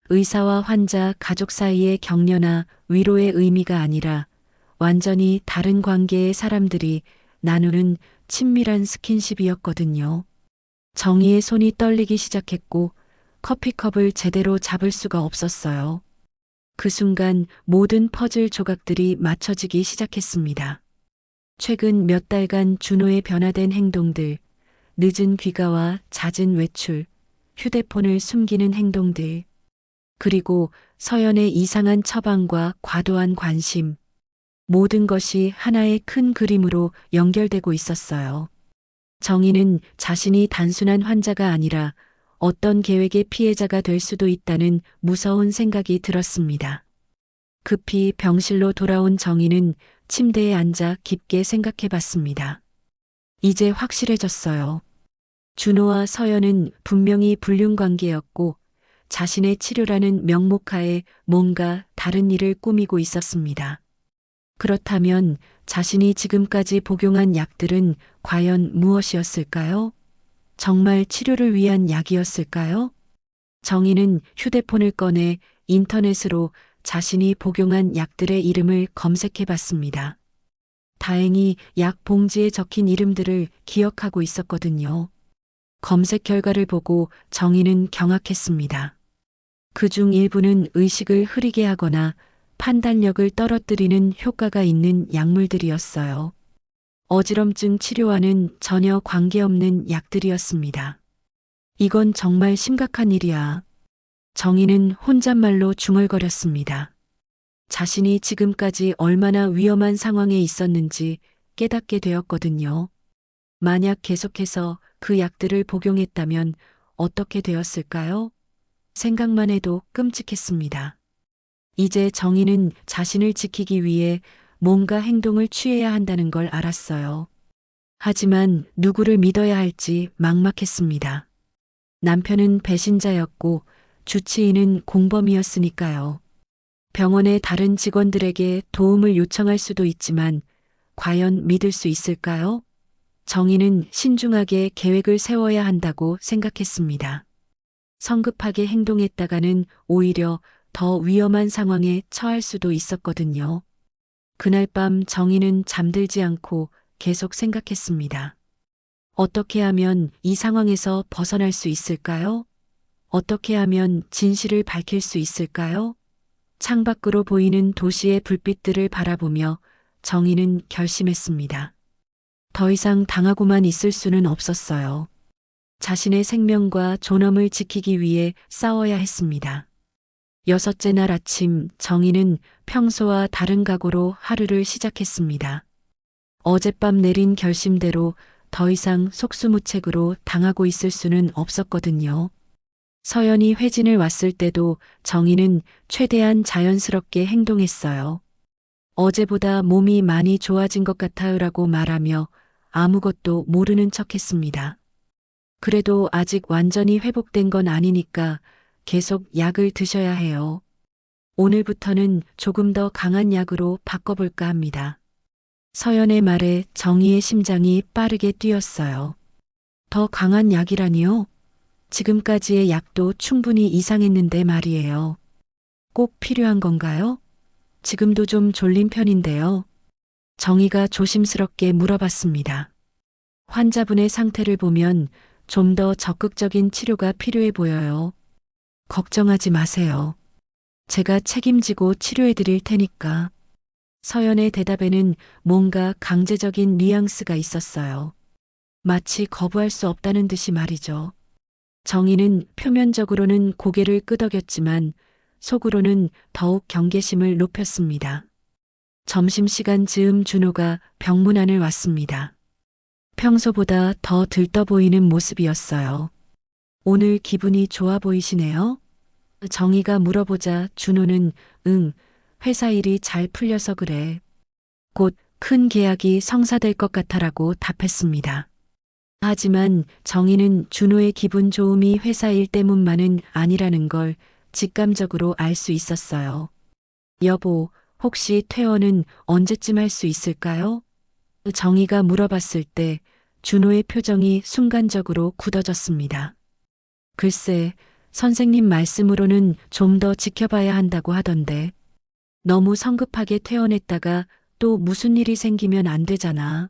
의사와 환자, 가족 사이의 격려나 위로의 의미가 아니라 완전히 다른 관계의 사람들이 나누는 친밀한 스킨십이었거든요. 정희의 손이 떨리기 시작했고 커피컵을 제대로 잡을 수가 없었어요. 그 순간 모든 퍼즐 조각들이 맞춰지기 시작했습니다. 최근 몇 달간 준호의 변화된 행동들, 늦은 귀가와 잦은 외출, 휴대폰을 숨기는 행동들, 그리고 서연의 이상한 처방과 과도한 관심, 모든 것이 하나의 큰 그림으로 연결되고 있었어요. 정희는 자신이 단순한 환자가 아니라 어떤 계획의 피해자가 될 수도 있다는 무서운 생각이 들었습니다. 급히 병실로 돌아온 정희는 침대에 앉아 깊게 생각해 봤습니다. 이제 확실해졌어요. 준호와 서연은 분명히 불륜 관계였고 자신의 치료라는 명목하에 뭔가 다른 일을 꾸미고 있었습니다. 그렇다면 자신이 지금까지 복용한 약들은 과연 무엇이었을까요? 정말 치료를 위한 약이었을까요? 정희는 휴대폰을 꺼내 인터넷으로 자신이 복용한 약들의 이름을 검색해 봤습니다. 다행히 약 봉지에 적힌 이름들을 기억하고 있었거든요. 검색 결과를 보고 정희는 경악했습니다. 그중 일부는 의식을 흐리게 하거나 판단력을 떨어뜨리는 효과가 있는 약물들이었어요. 어지럼증 치료와는 전혀 관계없는 약들이었습니다. 이건 정말 심각한 일이야. 정희는 혼잣말로 중얼거렸습니다. 자신이 지금까지 얼마나 위험한 상황에 있었는지 깨닫게 되었거든요. 만약 계속해서 그 약들을 복용했다면 어떻게 되었을까요? 생각만 해도 끔찍했습니다. 이제 정희는 자신을 지키기 위해 뭔가 행동을 취해야 한다는 걸 알았어요. 하지만 누구를 믿어야 할지 막막했습니다. 남편은 배신자였고 주치의는 공범이었으니까요. 병원의 다른 직원들에게 도움을 요청할 수도 있지만 과연 믿을 수 있을까요? 정희는 신중하게 계획을 세워야 한다고 생각했습니다. 성급하게 행동했다가는 오히려 더 위험한 상황에 처할 수도 있었거든요. 그날 밤 정희는 잠들지 않고 계속 생각했습니다. 어떻게 하면 이 상황에서 벗어날 수 있을까요? 어떻게 하면 진실을 밝힐 수 있을까요? 창밖으로 보이는 도시의 불빛들을 바라보며 정희는 결심했습니다. 더 이상 당하고만 있을 수는 없었어요. 자신의 생명과 존엄을 지키기 위해 싸워야 했습니다. 6째 날 아침 정희는 평소와 다른 각오로 하루를 시작했습니다. 어젯밤 내린 결심대로 더 이상 속수무책으로 당하고 있을 수는 없었거든요. 서연이 회진을 왔을 때도 정희는 최대한 자연스럽게 행동했어요. 어제보다 몸이 많이 좋아진 것 같아요라고 말하며 아무것도 모르는 척했습니다. 그래도 아직 완전히 회복된 건 아니니까 계속 약을 드셔야 해요. 오늘부터는 조금 더 강한 약으로 바꿔볼까 합니다. 서연의 말에 정희의 심장이 빠르게 뛰었어요. 더 강한 약이라니요? 지금까지의 약도 충분히 이상했는데 말이에요. 꼭 필요한 건가요? 지금도 좀 졸린 편인데요. 정희가 조심스럽게 물어봤습니다. 환자분의 상태를 보면 좀 더 적극적인 치료가 필요해 보여요. 걱정하지 마세요. 제가 책임지고 치료해 드릴 테니까. 서연의 대답에는 뭔가 강제적인 뉘앙스가 있었어요. 마치 거부할 수 없다는 듯이 말이죠. 정희는 표면적으로는 고개를 끄덕였지만 속으로는 더욱 경계심을 높였습니다. 점심시간 즈음 준호가 병문 안을 왔습니다. 평소보다 더 들떠 보이는 모습이었어요. 오늘 기분이 좋아 보이시네요? 정희가 물어보자 준호는 회사 일이 잘 풀려서 그래. 곧 큰 계약이 성사될 것 같아라고 답했습니다. 하지만 정희는 준호의 기분 좋음이 회사 일 때문만은 아니라는 걸 직감적으로 알 수 있었어요. 여보, 혹시 퇴원은 언제쯤 할 수 있을까요? 정희가 물어봤을 때 준호의 표정이 순간적으로 굳어졌습니다. 글쎄, 선생님 말씀으로는 좀 더 지켜봐야 한다고 하던데. 너무 성급하게 퇴원했다가 또 무슨 일이 생기면 안 되잖아.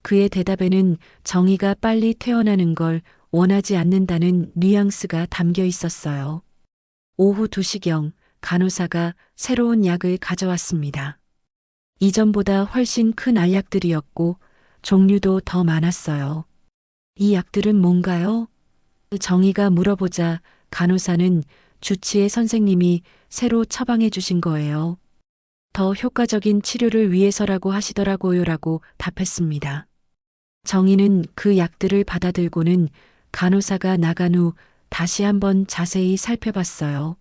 그의 대답에는 정희가 빨리 퇴원하는 걸 원하지 않는다는 뉘앙스가 담겨 있었어요. 오후 2시경 간호사가 새로운 약을 가져왔습니다. 이전보다 훨씬 큰 알약들이었고 종류도 더 많았어요. 이 약들은 뭔가요? 정희가 물어보자 간호사는 주치의 선생님이 새로 처방해 주신 거예요. 더 효과적인 치료를 위해서라고 하시더라고요라고 답했습니다. 정희는 그 약들을 받아들고는 간호사가 나간 후 다시 한번 자세히 살펴봤어요.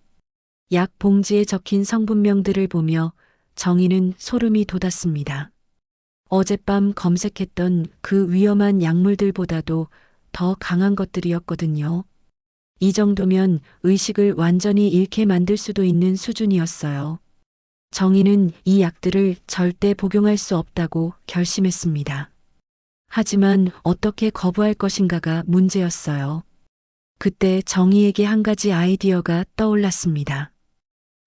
약 봉지에 적힌 성분명들을 보며 정희는 소름이 돋았습니다. 어젯밤 검색했던 그 위험한 약물들보다도 더 강한 것들이었거든요. 이 정도면 의식을 완전히 잃게 만들 수도 있는 수준이었어요. 정희는 이 약들을 절대 복용할 수 없다고 결심했습니다. 하지만 어떻게 거부할 것인가가 문제였어요. 그때 정희에게 한 가지 아이디어가 떠올랐습니다.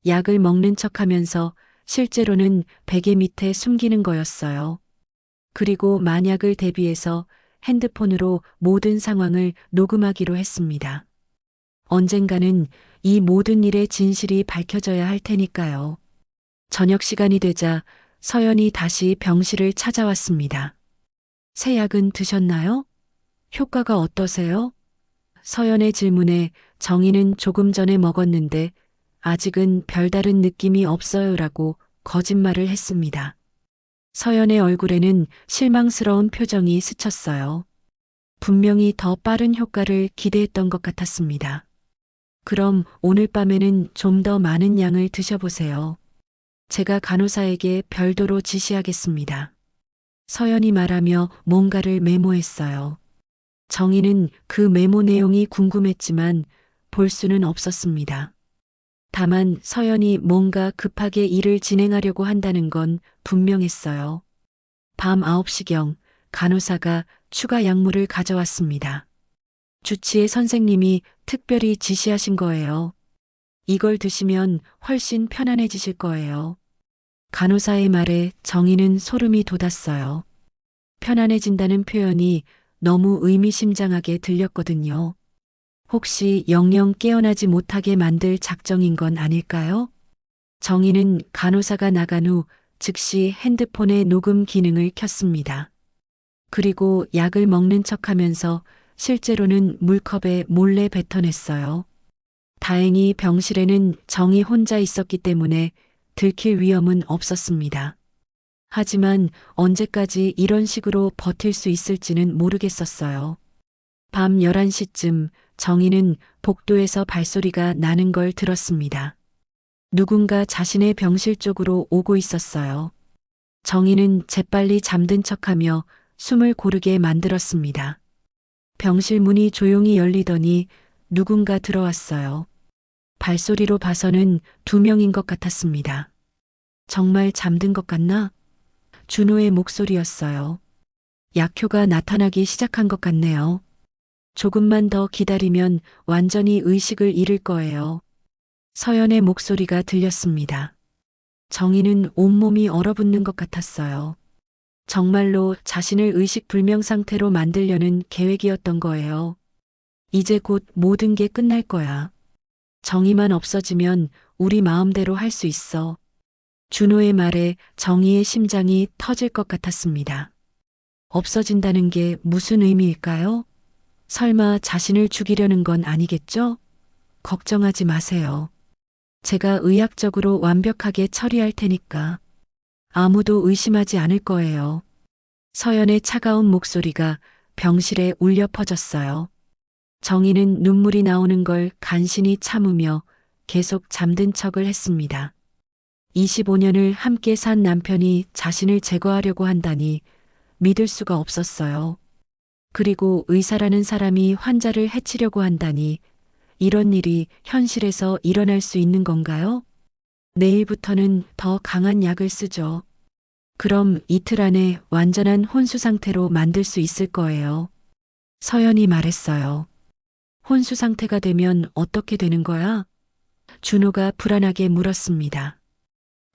약을 먹는 척하면서 실제로는 베개 밑에 숨기는 거였어요. 그리고 만약을 대비해서 핸드폰으로 모든 상황을 녹음하기로 했습니다. 언젠가는 이 모든 일의 진실이 밝혀져야 할 테니까요. 저녁 시간이 되자 서연이 다시 병실을 찾아왔습니다. 새 약은 드셨나요? 효과가 어떠세요? 서연의 질문에 정희는 조금 전에 먹었는데 아직은 별다른 느낌이 없어요라고 거짓말을 했습니다. 서연의 얼굴에는 실망스러운 표정이 스쳤어요. 분명히 더 빠른 효과를 기대했던 것 같았습니다. 그럼 오늘 밤에는 좀 더 많은 양을 드셔보세요. 제가 간호사에게 별도로 지시하겠습니다. 서연이 말하며 뭔가를 메모했어요. 정희는 그 메모 내용이 궁금했지만 볼 수는 없었습니다. 다만 서연이 뭔가 급하게 일을 진행하려고 한다는 건 분명했어요. 밤 9시경 간호사가 추가 약물을 가져왔습니다. 주치의 선생님이 특별히 지시하신 거예요. 이걸 드시면 훨씬 편안해지실 거예요. 간호사의 말에 정희는 소름이 돋았어요. 편안해진다는 표현이 너무 의미심장하게 들렸거든요. 혹시 영영 깨어나지 못하게 만들 작정인 건 아닐까요? 정희는 간호사가 나간 후 즉시 핸드폰의 녹음 기능을 켰습니다. 그리고 약을 먹는 척하면서 실제로는 물컵에 몰래 뱉어냈어요. 다행히 병실에는 정희 혼자 있었기 때문에 들킬 위험은 없었습니다. 하지만 언제까지 이런 식으로 버틸 수 있을지는 모르겠었어요. 밤 11시쯤 정희는 복도에서 발소리가 나는 걸 들었습니다. 누군가 자신의 병실 쪽으로 오고 있었어요. 정희는 재빨리 잠든 척하며 숨을 고르게 만들었습니다. 병실 문이 조용히 열리더니 누군가 들어왔어요. 발소리로 봐서는 2명인 것 같았습니다. 정말 잠든 것 같나? 준호의 목소리였어요. 약효가 나타나기 시작한 것 같네요. 조금만 더 기다리면 완전히 의식을 잃을 거예요. 서연의 목소리가 들렸습니다. 정희는 온몸이 얼어붙는 것 같았어요. 정말로 자신을 의식불명 상태로 만들려는 계획이었던 거예요. 이제 곧 모든 게 끝날 거야. 정희만 없어지면 우리 마음대로 할 수 있어. 준호의 말에 정희의 심장이 터질 것 같았습니다. 없어진다는 게 무슨 의미일까요? 설마 자신을 죽이려는 건 아니겠죠? 걱정하지 마세요. 제가 의학적으로 완벽하게 처리할 테니까. 아무도 의심하지 않을 거예요. 서연의 차가운 목소리가 병실에 울려 퍼졌어요. 정희는 눈물이 나오는 걸 간신히 참으며 계속 잠든 척을 했습니다. 25년을 함께 산 남편이 자신을 제거하려고 한다니 믿을 수가 없었어요. 그리고 의사라는 사람이 환자를 해치려고 한다니 이런 일이 현실에서 일어날 수 있는 건가요? 내일부터는 더 강한 약을 쓰죠. 그럼 이틀 안에 완전한 혼수 상태로 만들 수 있을 거예요. 서연이 말했어요. 혼수 상태가 되면 어떻게 되는 거야? 준호가 불안하게 물었습니다.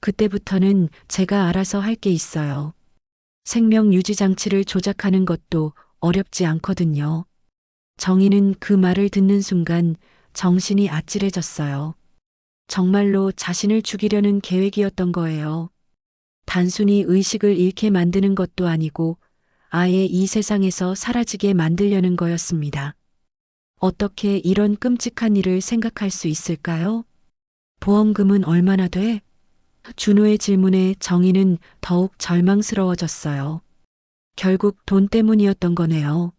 그때부터는 제가 알아서 할 게 있어요. 생명 유지 장치를 조작하는 것도 어렵지 않거든요. 정희는 그 말을 듣는 순간 정신이 아찔해졌어요. 정말로 자신을 죽이려는 계획이었던 거예요. 단순히 의식을 잃게 만드는 것도 아니고 아예 이 세상에서 사라지게 만들려는 거였습니다. 어떻게 이런 끔찍한 일을 생각할 수 있을까요? 보험금은 얼마나 돼? 준호의 질문에 정희는 더욱 절망스러워졌어요. 결국 돈 때문이었던 거네요.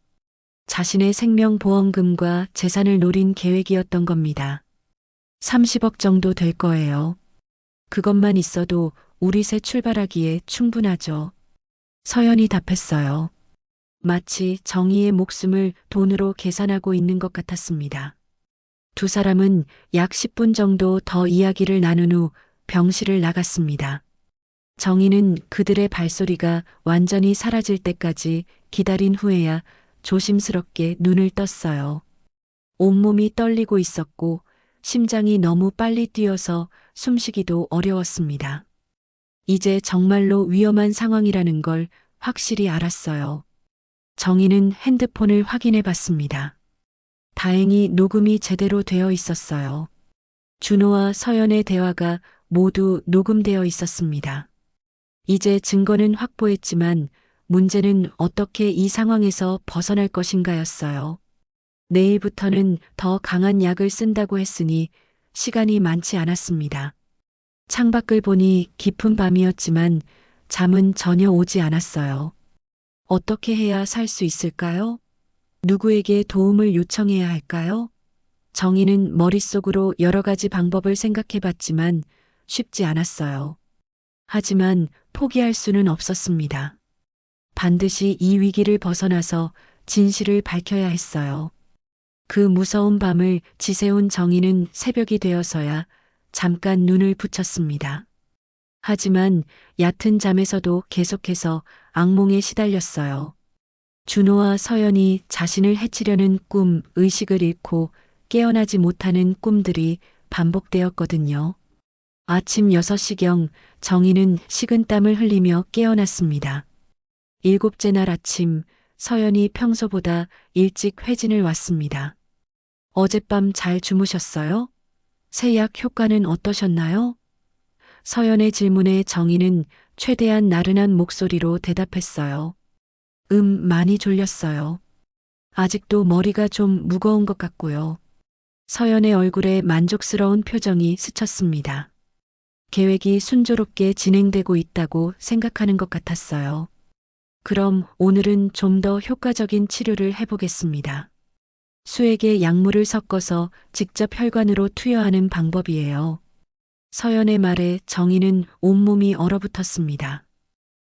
자신의 생명보험금과 재산을 노린 계획이었던 겁니다. 30억 정도 될 거예요. 그것만 있어도 우리 새 출발하기에 충분하죠. 서연이 답했어요. 마치 정희의 목숨을 돈으로 계산하고 있는 것 같았습니다. 두 사람은 약 10분 정도 더 이야기를 나눈 후 병실을 나갔습니다. 정희는 그들의 발소리가 완전히 사라질 때까지 기다린 후에야 조심스럽게 눈을 떴어요. 온몸이 떨리고 있었고 심장이 너무 빨리 뛰어서 숨쉬기도 어려웠습니다. 이제 정말로 위험한 상황이라는 걸 확실히 알았어요. 정희는 핸드폰을 확인해 봤습니다. 다행히 녹음이 제대로 되어 있었어요. 준호와 서연의 대화가 모두 녹음되어 있었습니다. 이제 증거는 확보했지만 문제는 어떻게 이 상황에서 벗어날 것인가였어요. 내일부터는 더 강한 약을 쓴다고 했으니 시간이 많지 않았습니다. 창밖을 보니 깊은 밤이었지만 잠은 전혀 오지 않았어요. 어떻게 해야 살 수 있을까요? 누구에게 도움을 요청해야 할까요? 정희는 머릿속으로 여러 가지 방법을 생각해 봤지만 쉽지 않았어요. 하지만 포기할 수는 없었습니다. 반드시 이 위기를 벗어나서 진실을 밝혀야 했어요. 그 무서운 밤을 지새운 정희는 새벽이 되어서야 잠깐 눈을 붙였습니다. 하지만 얕은 잠에서도 계속해서 악몽에 시달렸어요. 준호와 서연이 자신을 해치려는 꿈, 의식을 잃고 깨어나지 못하는 꿈들이 반복되었거든요. 아침 6시경 정희는 식은땀을 흘리며 깨어났습니다. 일곱째 날 아침 서연이 평소보다 일찍 회진을 왔습니다. 어젯밤 잘 주무셨어요? 새 약 효과는 어떠셨나요? 서연의 질문에 정희는 최대한 나른한 목소리로 대답했어요. 많이 졸렸어요. 아직도 머리가 좀 무거운 것 같고요. 서연의 얼굴에 만족스러운 표정이 스쳤습니다. 계획이 순조롭게 진행되고 있다고 생각하는 것 같았어요. 그럼 오늘은 좀 더 효과적인 치료를 해보겠습니다. 수액에 약물을 섞어서 직접 혈관으로 투여하는 방법이에요. 서연의 말에 정희는 온몸이 얼어붙었습니다.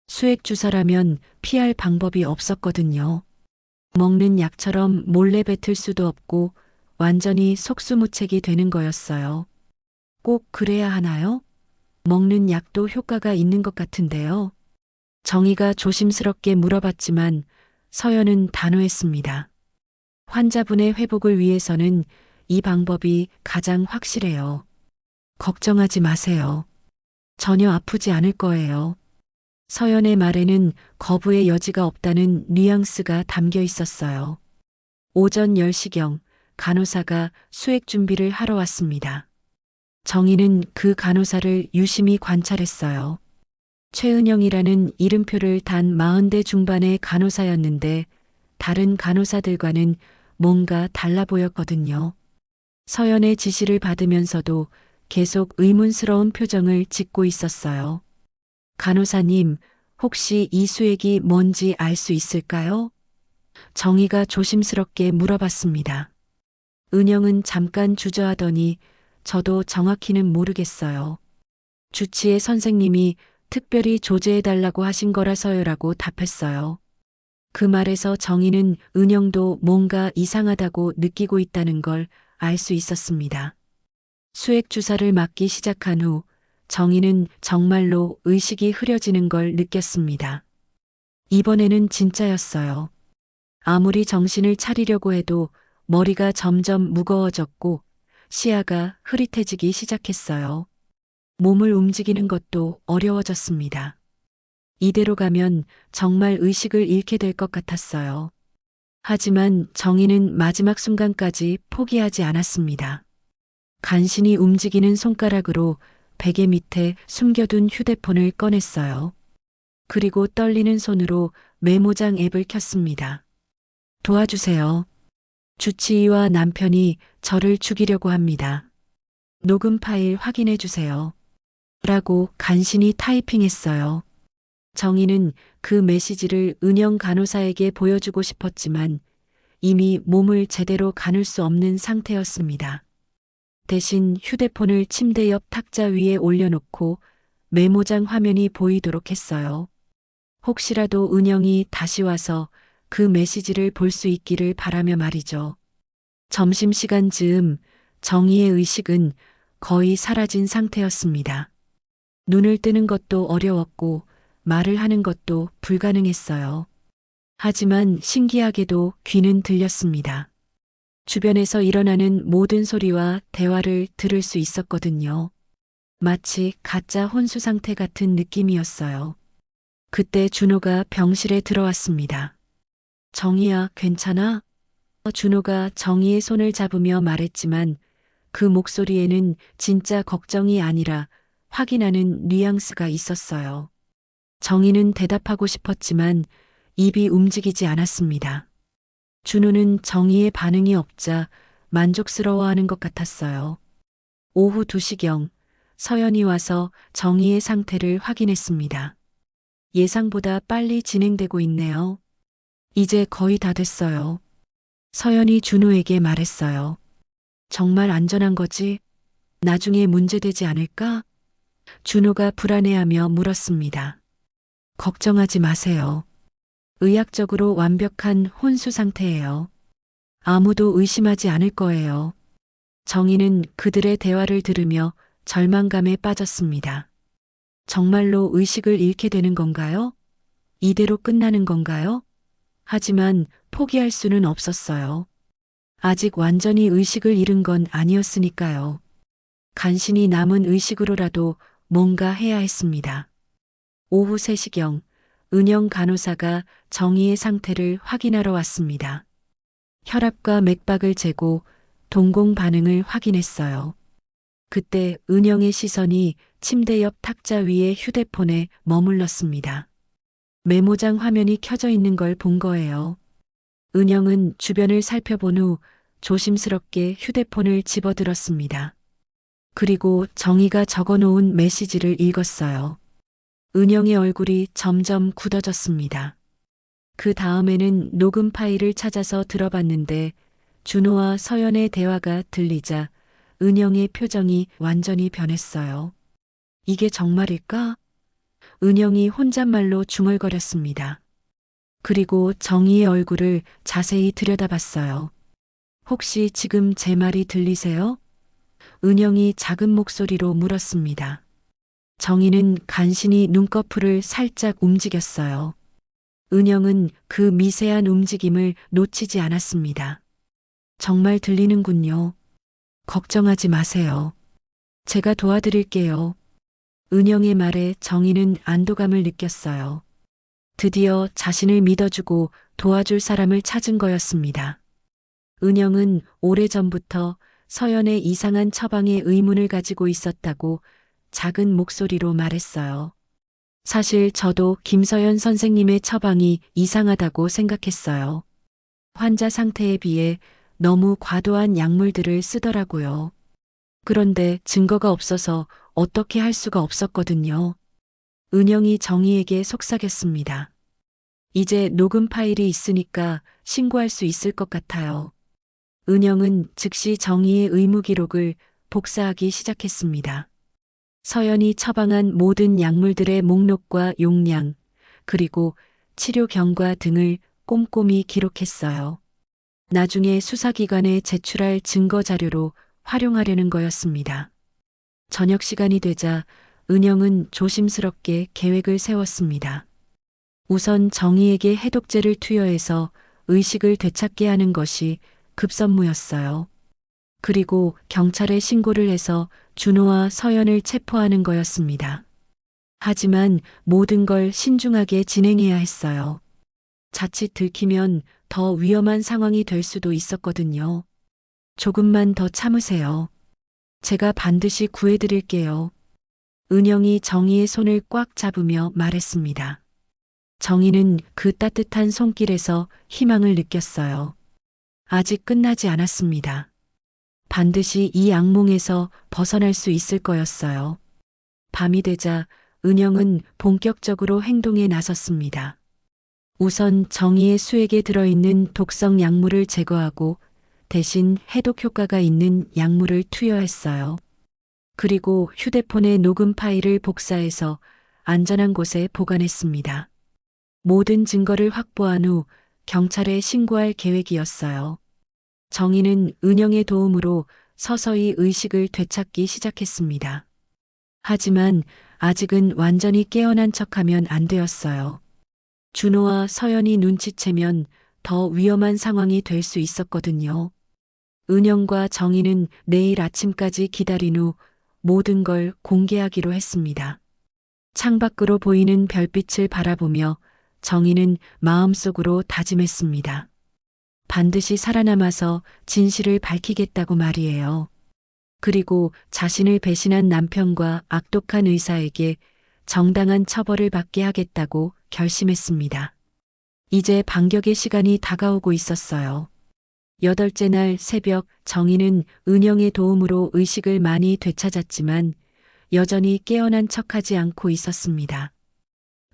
수액 주사라면 피할 방법이 없었거든요. 먹는 약처럼 몰래 뱉을 수도 없고 완전히 속수무책이 되는 거였어요. 꼭 그래야 하나요? 먹는 약도 효과가 있는 것 같은데요. 정희가 조심스럽게 물어봤지만 서연은 단호했습니다. 환자분의 회복을 위해서는 이 방법이 가장 확실해요. 걱정하지 마세요. 전혀 아프지 않을 거예요. 서연의 말에는 거부의 여지가 없다는 뉘앙스가 담겨 있었어요. 오전 10시경 간호사가 수액 준비를 하러 왔습니다. 정희는 그 간호사를 유심히 관찰했어요. 최은영이라는 이름표를 단 40대 중반의 간호사였는데 다른 간호사들과는 뭔가 달라 보였거든요. 서연의 지시를 받으면서도 계속 의문스러운 표정을 짓고 있었어요. 간호사님, 혹시 이 수액이 뭔지 알 수 있을까요? 정희가 조심스럽게 물어봤습니다. 은영은 잠깐 주저하더니 저도 정확히는 모르겠어요. 주치의 선생님이 특별히 조제해달라고 하신 거라서요라고 답했어요. 그 말에서 정희는 은영도 뭔가 이상하다고 느끼고 있다는 걸 알 수 있었습니다. 수액 주사를 맞기 시작한 후 정희는 정말로 의식이 흐려지는 걸 느꼈습니다. 이번에는 진짜였어요. 아무리 정신을 차리려고 해도 머리가 점점 무거워졌고 시야가 흐릿해지기 시작했어요. 몸을 움직이는 것도 어려워졌습니다. 이대로 가면 정말 의식을 잃게 될 것 같았어요. 하지만 정희는 마지막 순간까지 포기하지 않았습니다. 간신히 움직이는 손가락으로 베개 밑에 숨겨둔 휴대폰을 꺼냈어요. 그리고 떨리는 손으로 메모장 앱을 켰습니다. 도와주세요. 주치의와 남편이 저를 죽이려고 합니다. 녹음 파일 확인해 주세요. 라고 간신히 타이핑했어요. 정희는 그 메시지를 은영 간호사에게 보여주고 싶었지만 이미 몸을 제대로 가눌 수 없는 상태였습니다. 대신 휴대폰을 침대 옆 탁자 위에 올려놓고 메모장 화면이 보이도록 했어요. 혹시라도 은영이 다시 와서 그 메시지를 볼 수 있기를 바라며 말이죠. 점심시간 즈음 정희의 의식은 거의 사라진 상태였습니다. 눈을 뜨는 것도 어려웠고 말을 하는 것도 불가능했어요. 하지만 신기하게도 귀는 들렸습니다. 주변에서 일어나는 모든 소리와 대화를 들을 수 있었거든요. 마치 가짜 혼수 상태 같은 느낌이었어요. 그때 준호가 병실에 들어왔습니다. 정희야, 괜찮아? 준호가 정희의 손을 잡으며 말했지만 그 목소리에는 진짜 걱정이 아니라 확인하는 뉘앙스가 있었어요. 정희는 대답하고 싶었지만 입이 움직이지 않았습니다. 준호는 정희의 반응이 없자 만족스러워하는 것 같았어요. 오후 2시경 서연이 와서 정희의 상태를 확인했습니다. 예상보다 빨리 진행되고 있네요. 이제 거의 다 됐어요. 서연이 준호에게 말했어요. 정말 안전한 거지? 나중에 문제되지 않을까? 준호가 불안해하며 물었습니다. 걱정하지 마세요. 의학적으로 완벽한 혼수 상태예요. 아무도 의심하지 않을 거예요. 정희는 그들의 대화를 들으며 절망감에 빠졌습니다. 정말로 의식을 잃게 되는 건가요? 이대로 끝나는 건가요? 하지만 포기할 수는 없었어요. 아직 완전히 의식을 잃은 건 아니었으니까요. 간신히 남은 의식으로라도 뭔가 해야 했습니다. 오후 3시경 은영 간호사가 정희의 상태를 확인하러 왔습니다. 혈압과 맥박을 재고 동공 반응을 확인했어요. 그때 은영의 시선이 침대 옆 탁자 위의 휴대폰에 머물렀습니다. 메모장 화면이 켜져 있는 걸 본 거예요. 은영은 주변을 살펴본 후 조심스럽게 휴대폰을 집어들었습니다. 그리고 정희가 적어놓은 메시지를 읽었어요. 은영의 얼굴이 점점 굳어졌습니다. 그 다음에는 녹음 파일을 찾아서 들어봤는데 준호와 서연의 대화가 들리자 은영의 표정이 완전히 변했어요. 이게 정말일까? 은영이 혼잣말로 중얼거렸습니다. 그리고 정희의 얼굴을 자세히 들여다봤어요. 혹시 지금 제 말이 들리세요? 은영이 작은 목소리로 물었습니다. 정희는 간신히 눈꺼풀을 살짝 움직였어요. 은영은 그 미세한 움직임을 놓치지 않았습니다. 정말 들리는군요. 걱정하지 마세요. 제가 도와드릴게요. 은영의 말에 정희는 안도감을 느꼈어요. 드디어 자신을 믿어주고 도와줄 사람을 찾은 거였습니다. 은영은 오래전부터 서연의 이상한 처방에 의문을 가지고 있었다고 작은 목소리로 말했어요. 사실 저도 김서연 선생님의 처방이 이상하다고 생각했어요. 환자 상태에 비해 너무 과도한 약물들을 쓰더라고요. 그런데 증거가 없어서 어떻게 할 수가 없었거든요. 은영이 정희에게 속삭였습니다. 이제 녹음 파일이 있으니까 신고할 수 있을 것 같아요. 은영은 즉시 정희의 의무 기록을 복사하기 시작했습니다. 서연이 처방한 모든 약물들의 목록과 용량, 그리고 치료 경과 등을 꼼꼼히 기록했어요. 나중에 수사기관에 제출할 증거 자료로 활용하려는 거였습니다. 저녁 시간이 되자 은영은 조심스럽게 계획을 세웠습니다. 우선 정희에게 해독제를 투여해서 의식을 되찾게 하는 것이 급선무였어요. 그리고 경찰에 신고를 해서 준호와 서연을 체포하는 거였습니다. 하지만 모든 걸 신중하게 진행해야 했어요. 자칫 들키면 더 위험한 상황이 될 수도 있었거든요. 조금만 더 참으세요. 제가 반드시 구해드릴게요. 은영이 정희의 손을 꽉 잡으며 말했습니다. 정희는 그 따뜻한 손길에서 희망을 느꼈어요. 아직 끝나지 않았습니다. 반드시 이 악몽에서 벗어날 수 있을 거였어요. 밤이 되자 은영은 본격적으로 행동에 나섰습니다. 우선 정희의 수액에 들어있는 독성 약물을 제거하고 대신 해독 효과가 있는 약물을 투여했어요. 그리고 휴대폰의 녹음 파일을 복사해서 안전한 곳에 보관했습니다. 모든 증거를 확보한 후 경찰에 신고할 계획이었어요. 정희는 은영의 도움으로 서서히 의식을 되찾기 시작했습니다. 하지만 아직은 완전히 깨어난 척하면 안 되었어요. 준호와 서연이 눈치채면 더 위험한 상황이 될 수 있었거든요. 은영과 정희는 내일 아침까지 기다린 후 모든 걸 공개하기로 했습니다. 창밖으로 보이는 별빛을 바라보며 정희는 마음속으로 다짐했습니다. 반드시 살아남아서 진실을 밝히겠다고 말이에요. 그리고 자신을 배신한 남편과 악독한 의사에게 정당한 처벌을 받게 하겠다고 결심했습니다. 이제 반격의 시간이 다가오고 있었어요. 8째 날 새벽 정희는 은영의 도움으로 의식을 많이 되찾았지만 여전히 깨어난 척하지 않고 있었습니다.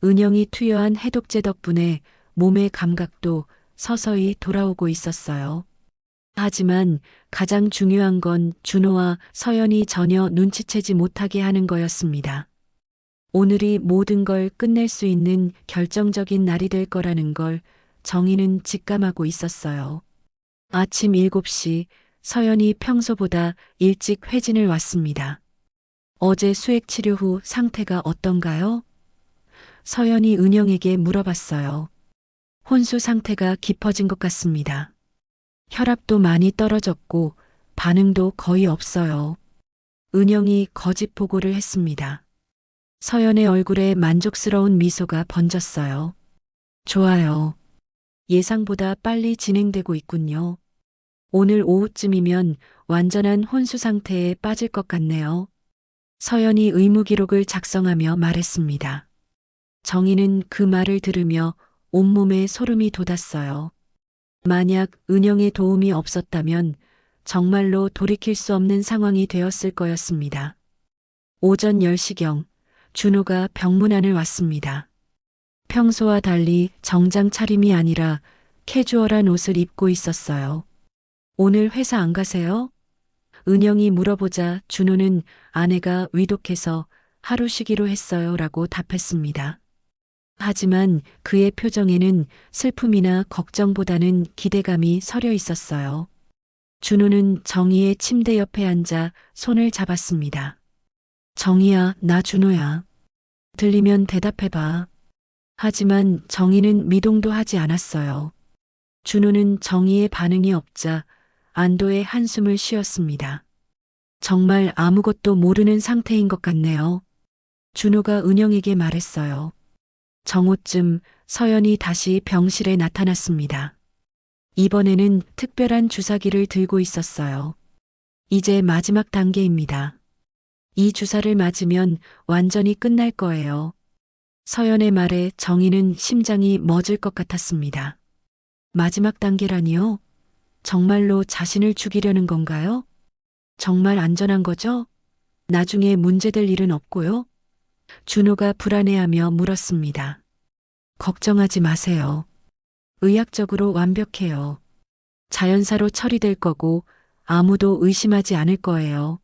은영이 투여한 해독제 덕분에 몸의 감각도 서서히 돌아오고 있었어요. 하지만 가장 중요한 건 준호와 서연이 전혀 눈치채지 못하게 하는 거였습니다. 오늘이 모든 걸 끝낼 수 있는 결정적인 날이 될 거라는 걸 정희는 직감하고 있었어요. 아침 7시 서연이 평소보다 일찍 회진을 왔습니다. 어제 수액 치료 후 상태가 어떤가요? 서연이 은영에게 물어봤어요. 혼수 상태가 깊어진 것 같습니다. 혈압도 많이 떨어졌고 반응도 거의 없어요. 은영이 거짓 보고를 했습니다. 서연의 얼굴에 만족스러운 미소가 번졌어요. 좋아요. 예상보다 빨리 진행되고 있군요. 오늘 오후쯤이면 완전한 혼수 상태에 빠질 것 같네요. 서연이 의무 기록을 작성하며 말했습니다. 정희는 그 말을 들으며 온몸에 소름이 돋았어요. 만약 은영의 도움이 없었다면 정말로 돌이킬 수 없는 상황이 되었을 거였습니다. 오전 10시경 준호가 병문안을 왔습니다. 평소와 달리 정장 차림이 아니라 캐주얼한 옷을 입고 있었어요. 오늘 회사 안 가세요? 은영이 물어보자 준호는 아내가 위독해서 하루 쉬기로 했어요 라고 답했습니다. 하지만 그의 표정에는 슬픔이나 걱정보다는 기대감이 서려 있었어요. 준호는 정희의 침대 옆에 앉아 손을 잡았습니다. 정희야, 나 준호야. 들리면 대답해봐. 하지만 정희는 미동도 하지 않았어요. 준호는 정희의 반응이 없자 안도의 한숨을 쉬었습니다. 정말 아무것도 모르는 상태인 것 같네요. 준호가 은영에게 말했어요. 정오쯤 서연이 다시 병실에 나타났습니다. 이번에는 특별한 주사기를 들고 있었어요. 이제 마지막 단계입니다. 이 주사를 맞으면 완전히 끝날 거예요. 서연의 말에 정희는 심장이 멎을 것 같았습니다. 마지막 단계라니요? 정말로 자신을 죽이려는 건가요? 정말 안전한 거죠? 나중에 문제될 일은 없고요? 준호가 불안해하며 물었습니다. 걱정하지 마세요. 의학적으로 완벽해요. 자연사로 처리될 거고 아무도 의심하지 않을 거예요.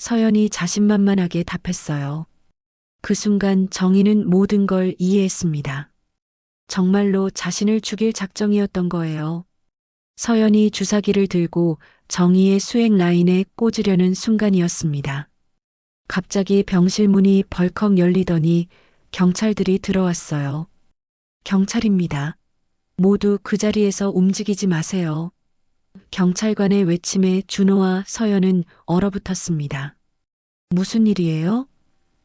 서연이 자신만만하게 답했어요. 그 순간 정희는 모든 걸 이해했습니다. 정말로 자신을 죽일 작정이었던 거예요. 서연이 주사기를 들고 정희의 수액 라인에 꽂으려는 순간이었습니다. 갑자기 병실 문이 벌컥 열리더니 경찰들이 들어왔어요. 경찰입니다. 모두 그 자리에서 움직이지 마세요. 경찰관의 외침에 준호와 서연은 얼어붙었습니다. 무슨 일이에요?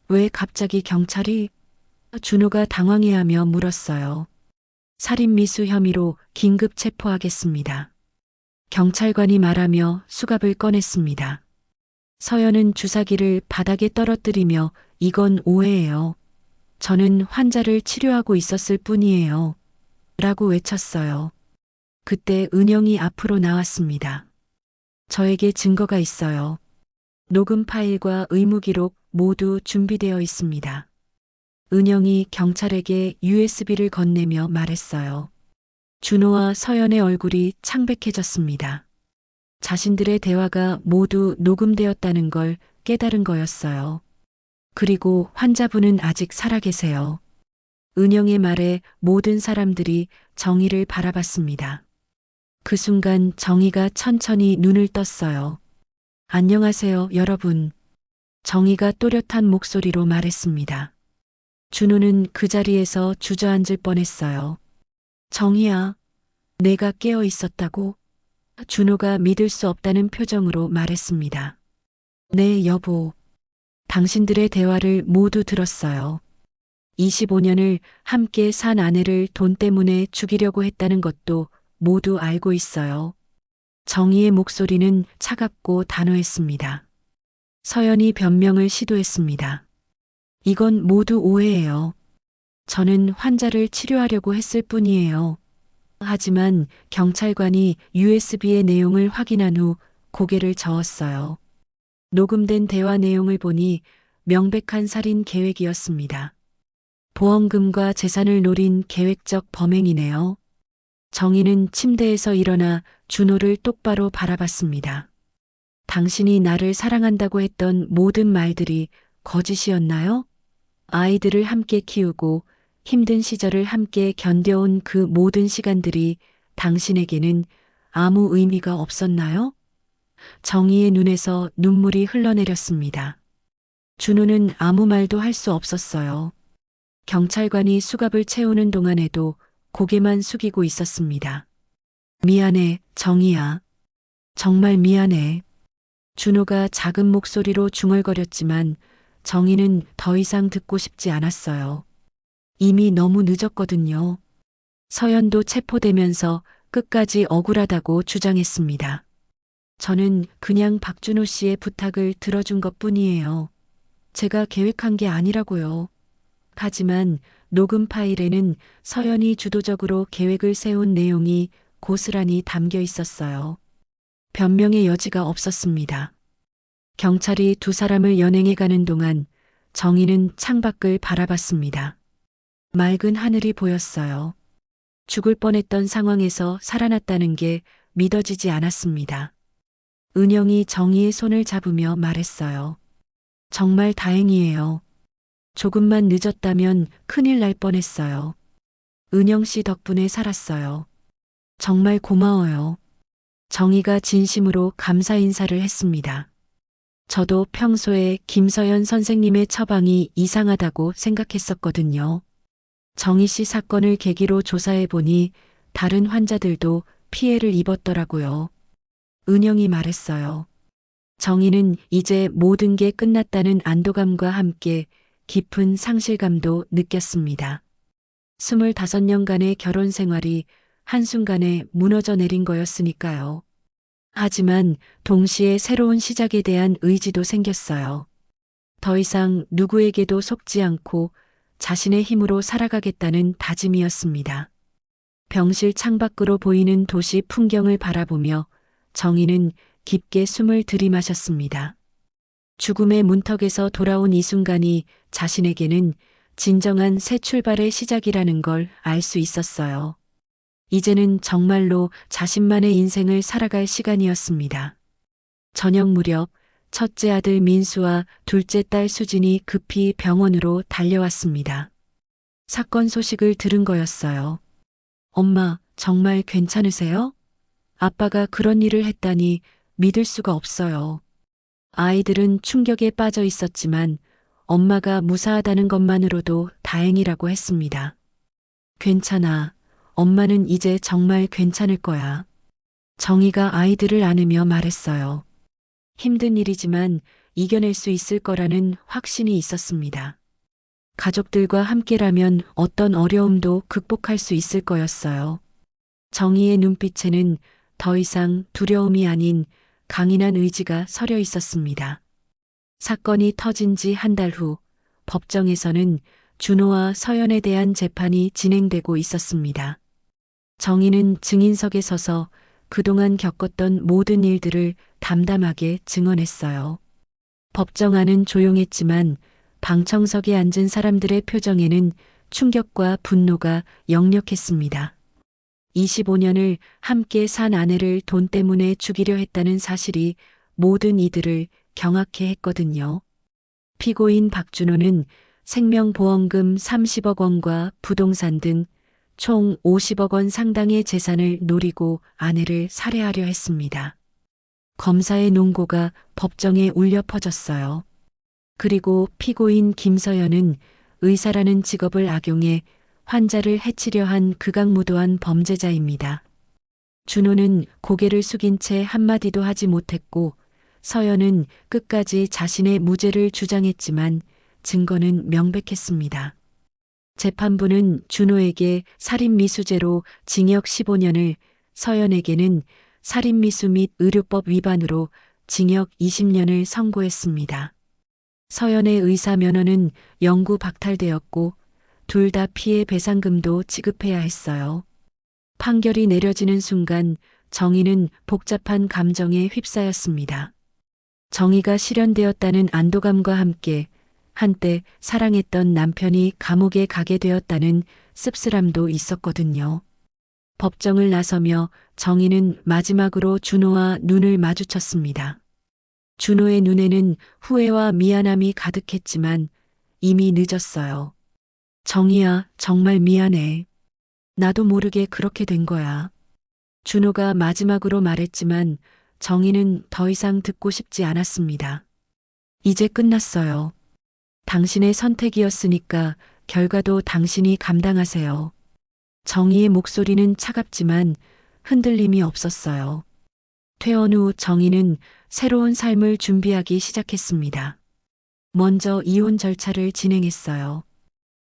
왜 갑자기 경찰이? 준호가 당황해하며 물었어요. 살인미수 혐의로 긴급 체포하겠습니다. 경찰관이 말하며 수갑을 꺼냈습니다. 서연은 주사기를 바닥에 떨어뜨리며 이건 오해예요. 저는 환자를 치료하고 있었을 뿐이에요. 라고 외쳤어요. 그때 은영이 앞으로 나왔습니다. 저에게 증거가 있어요. 녹음 파일과 의무 기록 모두 준비되어 있습니다. 은영이 경찰에게 USB를 건네며 말했어요. 준호와 서연의 얼굴이 창백해졌습니다. 자신들의 대화가 모두 녹음되었다는 걸 깨달은 거였어요. 그리고 환자분은 아직 살아계세요. 은영의 말에 모든 사람들이 정희를 바라봤습니다. 그 순간 정희가 천천히 눈을 떴어요. 안녕하세요, 여러분. 정희가 또렷한 목소리로 말했습니다. 준호는 그 자리에서 주저앉을 뻔했어요. 정희야, 내가 깨어 있었다고? 준호가 믿을 수 없다는 표정으로 말했습니다. 네, 여보. 당신들의 대화를 모두 들었어요. 25년을 함께 산 아내를 돈 때문에 죽이려고 했다는 것도 모두 알고 있어요. 정희의 목소리는 차갑고 단호했습니다. 서연이 변명을 시도했습니다. 이건 모두 오해예요. 저는 환자를 치료하려고 했을 뿐이에요. 하지만 경찰관이 USB의 내용을 확인한 후 고개를 저었어요. 녹음된 대화 내용을 보니 명백한 살인 계획이었습니다. 보험금과 재산을 노린 계획적 범행이네요. 정희는 침대에서 일어나 준호를 똑바로 바라봤습니다. 당신이 나를 사랑한다고 했던 모든 말들이 거짓이었나요? 아이들을 함께 키우고 힘든 시절을 함께 견뎌온 그 모든 시간들이 당신에게는 아무 의미가 없었나요? 정희의 눈에서 눈물이 흘러내렸습니다. 준호는 아무 말도 할 수 없었어요. 경찰관이 수갑을 채우는 동안에도 고개만 숙이고 있었습니다. 미안해, 정희야. 정말 미안해. 준호가 작은 목소리로 중얼거렸지만 정희는 더 이상 듣고 싶지 않았어요. 이미 너무 늦었거든요. 서연도 체포되면서 끝까지 억울하다고 주장했습니다. 저는 그냥 박준호 씨의 부탁을 들어준 것뿐이에요. 제가 계획한 게 아니라고요. 하지만 녹음 파일에는 서연이 주도적으로 계획을 세운 내용이 고스란히 담겨 있었어요. 변명의 여지가 없었습니다. 경찰이 두 사람을 연행해 가는 동안 정희는 창밖을 바라봤습니다. 맑은 하늘이 보였어요. 죽을 뻔했던 상황에서 살아났다는 게 믿어지지 않았습니다. 은영이 정희의 손을 잡으며 말했어요. 정말 다행이에요. 조금만 늦었다면 큰일 날 뻔했어요. 은영 씨 덕분에 살았어요. 정말 고마워요. 정희가 진심으로 감사 인사를 했습니다. 저도 평소에 김서연 선생님의 처방이 이상하다고 생각했었거든요. 정희 씨 사건을 계기로 조사해 보니 다른 환자들도 피해를 입었더라고요. 은영이 말했어요. 정희는 이제 모든 게 끝났다는 안도감과 함께 깊은 상실감도 느꼈습니다. 25년간의 결혼 생활이 한순간에 무너져 내린 거였으니까요. 하지만 동시에 새로운 시작에 대한 의지도 생겼어요. 더 이상 누구에게도 속지 않고 자신의 힘으로 살아가겠다는 다짐이었습니다. 병실 창밖으로 보이는 도시 풍경을 바라보며 정희는 깊게 숨을 들이마셨습니다. 죽음의 문턱에서 돌아온 이 순간이 자신에게는 진정한 새 출발의 시작이라는 걸 알 수 있었어요. 이제는 정말로 자신만의 인생을 살아갈 시간이었습니다. 저녁 무렵 첫째 아들 민수와 둘째 딸 수진이 급히 병원으로 달려왔습니다. 사건 소식을 들은 거였어요. 엄마, 정말 괜찮으세요? 아빠가 그런 일을 했다니 믿을 수가 없어요. 아이들은 충격에 빠져 있었지만 엄마가 무사하다는 것만으로도 다행이라고 했습니다. 괜찮아. 엄마는 이제 정말 괜찮을 거야. 정희가 아이들을 안으며 말했어요. 힘든 일이지만 이겨낼 수 있을 거라는 확신이 있었습니다. 가족들과 함께라면 어떤 어려움도 극복할 수 있을 거였어요. 정희의 눈빛에는 더 이상 두려움이 아닌 강인한 의지가 서려 있었습니다. 사건이 터진 지 한 달 후 법정에서는 준호와 서연에 대한 재판이 진행되고 있었습니다. 정희는 증인석에 서서 그동안 겪었던 모든 일들을 담담하게 증언했어요. 법정 안은 조용했지만 방청석에 앉은 사람들의 표정에는 충격과 분노가 역력했습니다. 25년을 함께 산 아내를 돈 때문에 죽이려 했다는 사실이 모든 이들을 경악해 했거든요. 피고인 박준호는 생명보험금 30억 원과 부동산 등 총 50억 원 상당의 재산을 노리고 아내를 살해하려 했습니다. 검사의 논고가 법정에 울려 퍼졌어요. 그리고 피고인 김서연은 의사라는 직업을 악용해 환자를 해치려 한 극악무도한 범죄자입니다. 준호는 고개를 숙인 채 한마디도 하지 못했고 서연은 끝까지 자신의 무죄를 주장했지만 증거는 명백했습니다. 재판부는 준호에게 살인미수죄로 징역 15년을, 서연에게는 살인미수 및 의료법 위반으로 징역 20년을 선고했습니다. 서연의 의사 면허는 영구 박탈되었고 둘 다 피해 배상금도 지급해야 했어요. 판결이 내려지는 순간 정희는 복잡한 감정에 휩싸였습니다. 정의가 실현되었다는 안도감과 함께 한때 사랑했던 남편이 감옥에 가게 되었다는 씁쓸함도 있었거든요. 법정을 나서며 정희는 마지막으로 준호와 눈을 마주쳤습니다. 준호의 눈에는 후회와 미안함이 가득했지만 이미 늦었어요. 정희야, 정말 미안해. 나도 모르게 그렇게 된 거야. 준호가 마지막으로 말했지만 정희는 더 이상 듣고 싶지 않았습니다. 이제 끝났어요. 당신의 선택이었으니까 결과도 당신이 감당하세요. 정희의 목소리는 차갑지만 흔들림이 없었어요. 퇴원 후 정희는 새로운 삶을 준비하기 시작했습니다. 먼저 이혼 절차를 진행했어요.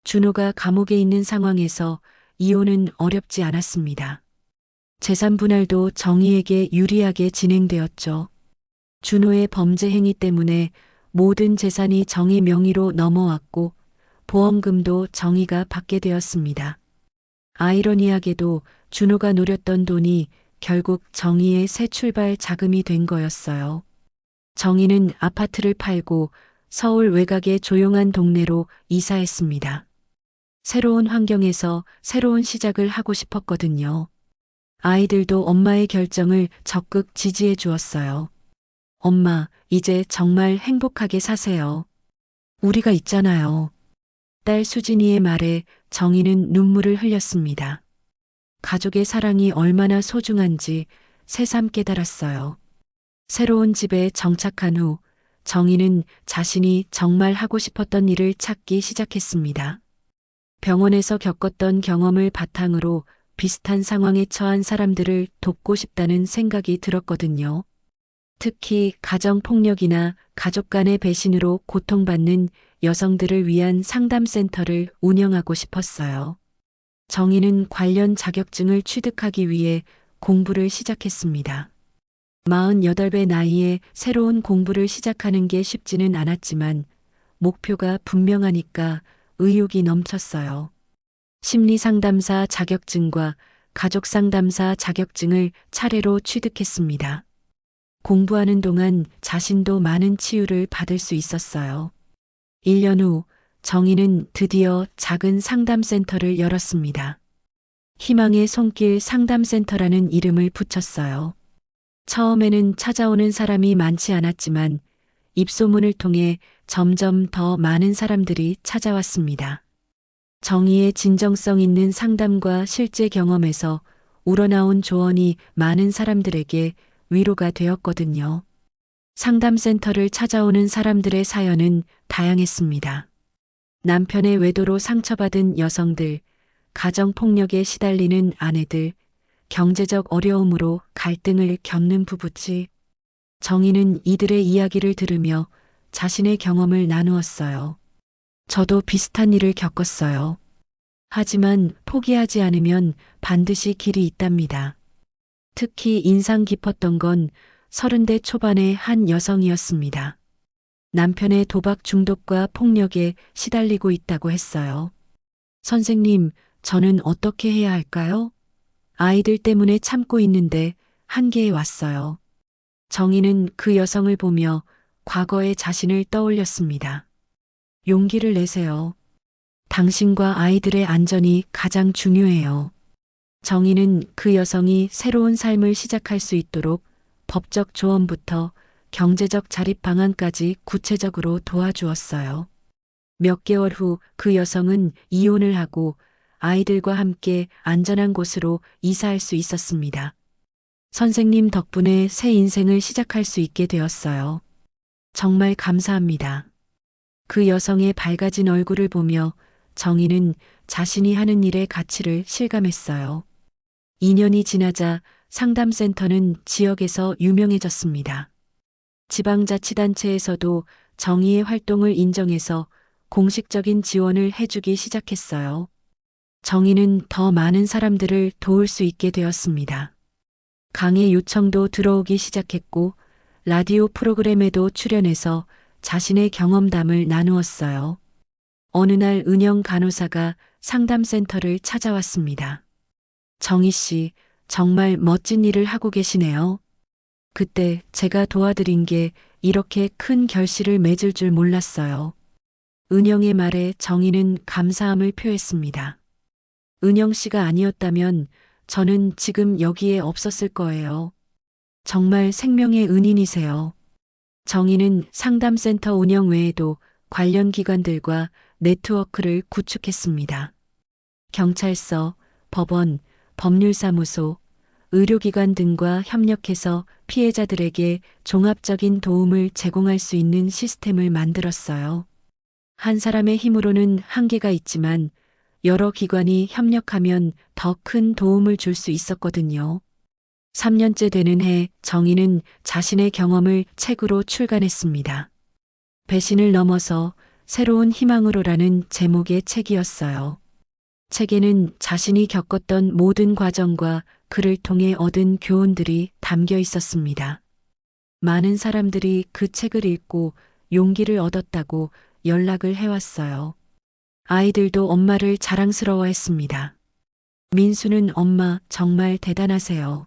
준호가 감옥에 있는 상황에서 이혼은 어렵지 않았습니다. 재산 분할도 정희에게 유리하게 진행되었죠. 준호의 범죄 행위 때문에 모든 재산이 정희 명의로 넘어왔고 보험금도 정희가 받게 되었습니다. 아이러니하게도 준호가 노렸던 돈이 결국 정희의 새 출발 자금이 된 거였어요. 정희는 아파트를 팔고 서울 외곽의 조용한 동네로 이사했습니다. 새로운 환경에서 새로운 시작을 하고 싶었거든요. 아이들도 엄마의 결정을 적극 지지해 주었어요. 엄마, 이제 정말 행복하게 사세요. 우리가 있잖아요. 딸 수진이의 말에 정희는 눈물을 흘렸습니다. 가족의 사랑이 얼마나 소중한지 새삼 깨달았어요. 새로운 집에 정착한 후 정희는 자신이 정말 하고 싶었던 일을 찾기 시작했습니다. 병원에서 겪었던 경험을 바탕으로 비슷한 상황에 처한 사람들을 돕고 싶다는 생각이 들었거든요. 특히 가정폭력이나 가족 간의 배신으로 고통받는 여성들을 위한 상담센터를 운영하고 싶었어요. 정희는 관련 자격증을 취득하기 위해 공부를 시작했습니다. 48배 나이에 새로운 공부를 시작하는 게 쉽지는 않았지만 목표가 분명하니까 의욕이 넘쳤어요. 심리상담사 자격증과 가족상담사 자격증을 차례로 취득했습니다. 공부하는 동안 자신도 많은 치유를 받을 수 있었어요. 1년 후 정희는 드디어 작은 상담센터를 열었습니다. 희망의 손길 상담센터라는 이름을 붙였어요. 처음에는 찾아오는 사람이 많지 않았지만 입소문을 통해 점점 더 많은 사람들이 찾아왔습니다. 정의의 진정성 있는 상담과 실제 경험에서 우러나온 조언이 많은 사람들에게 위로가 되었거든요. 상담센터를 찾아오는 사람들의 사연은 다양했습니다. 남편의 외도로 상처받은 여성들, 가정폭력에 시달리는 아내들, 경제적 어려움으로 갈등을 겪는 부부치. 정희는 이들의 이야기를 들으며 자신의 경험을 나누었어요. 저도 비슷한 일을 겪었어요. 하지만 포기하지 않으면 반드시 길이 있답니다. 특히 인상 깊었던 건 30대 초반의 한 여성이었습니다. 남편의 도박 중독과 폭력에 시달리고 있다고 했어요. 선생님, 저는 어떻게 해야 할까요? 아이들 때문에 참고 있는데 한계에 왔어요. 정희는 그 여성을 보며 과거의 자신을 떠올렸습니다. 용기를 내세요. 당신과 아이들의 안전이 가장 중요해요. 정희는 그 여성이 새로운 삶을 시작할 수 있도록 법적 조언부터 경제적 자립 방안까지 구체적으로 도와주었어요. 몇 개월 후 그 여성은 이혼을 하고 아이들과 함께 안전한 곳으로 이사할 수 있었습니다. 선생님 덕분에 새 인생을 시작할 수 있게 되었어요. 정말 감사합니다. 그 여성의 밝아진 얼굴을 보며 정희는 자신이 하는 일의 가치를 실감했어요. 2년이 지나자 상담센터는 지역에서 유명해졌습니다. 지방자치단체에서도 정희의 활동을 인정해서 공식적인 지원을 해주기 시작했어요. 정희는 더 많은 사람들을 도울 수 있게 되었습니다. 강의 요청도 들어오기 시작했고 라디오 프로그램에도 출연해서 자신의 경험담을 나누었어요. 어느 날 은영 간호사가 상담센터를 찾아왔습니다. 정희 씨, 정말 멋진 일을 하고 계시네요. 그때 제가 도와드린 게 이렇게 큰 결실을 맺을 줄 몰랐어요. 은영의 말에 정희는 감사함을 표했습니다. 은영 씨가 아니었다면 저는 지금 여기에 없었을 거예요. 정말 생명의 은인이세요. 정희는 상담센터 운영 외에도 관련 기관들과 네트워크를 구축했습니다. 경찰서, 법원, 법률사무소, 의료기관 등과 협력해서 피해자들에게 종합적인 도움을 제공할 수 있는 시스템을 만들었어요. 한 사람의 힘으로는 한계가 있지만 여러 기관이 협력하면 더 큰 도움을 줄 수 있었거든요. 3년째 되는 해 정희는 자신의 경험을 책으로 출간했습니다. 배신을 넘어서 새로운 희망으로라는 제목의 책이었어요. 책에는 자신이 겪었던 모든 과정과 그를 통해 얻은 교훈들이 담겨 있었습니다. 많은 사람들이 그 책을 읽고 용기를 얻었다고 연락을 해왔어요. 아이들도 엄마를 자랑스러워했습니다. 민수는 엄마 정말 대단하세요.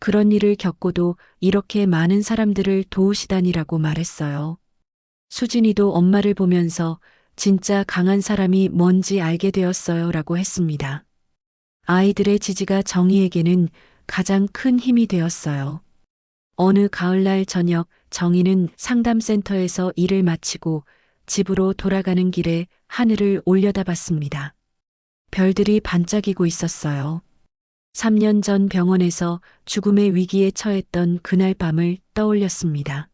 그런 일을 겪고도 이렇게 많은 사람들을 도우시다니라고 말했어요. 수진이도 엄마를 보면서 진짜 강한 사람이 뭔지 알게 되었어요 라고 했습니다. 아이들의 지지가 정희에게는 가장 큰 힘이 되었어요. 어느 가을날 저녁 정희는 상담센터에서 일을 마치고 집으로 돌아가는 길에 하늘을 올려다봤습니다. 별들이 반짝이고 있었어요. 3년 전 병원에서 죽음의 위기에 처했던 그날 밤을 떠올렸습니다.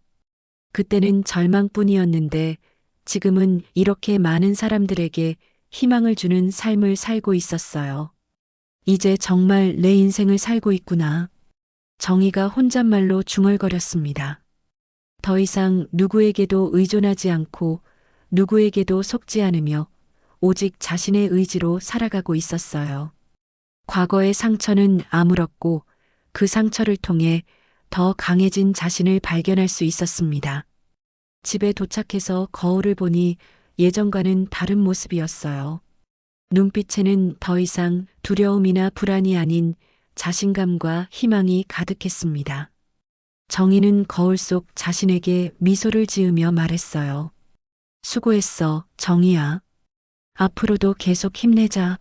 그때는 절망뿐이었는데 지금은 이렇게 많은 사람들에게 희망을 주는 삶을 살고 있었어요. 이제 정말 내 인생을 살고 있구나. 정희가 혼잣말로 중얼거렸습니다. 더 이상 누구에게도 의존하지 않고 누구에게도 속지 않으며 오직 자신의 의지로 살아가고 있었어요. 과거의 상처는 아물었고 그 상처를 통해 더 강해진 자신을 발견할 수 있었습니다. 집에 도착해서 거울을 보니 예전과는 다른 모습이었어요. 눈빛에는 더 이상 두려움이나 불안이 아닌 자신감과 희망이 가득했습니다. 정희는 거울 속 자신에게 미소를 지으며 말했어요. 수고했어, 정희야. 앞으로도 계속 힘내자.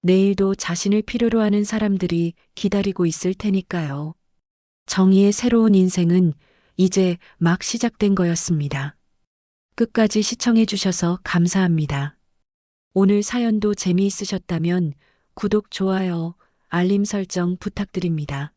내일도 자신을 필요로 하는 사람들이 기다리고 있을 테니까요. 정희의 새로운 인생은 이제 막 시작된 거였습니다. 끝까지 시청해 주셔서 감사합니다. 오늘 사연도 재미있으셨다면 구독, 좋아요, 알림 설정 부탁드립니다.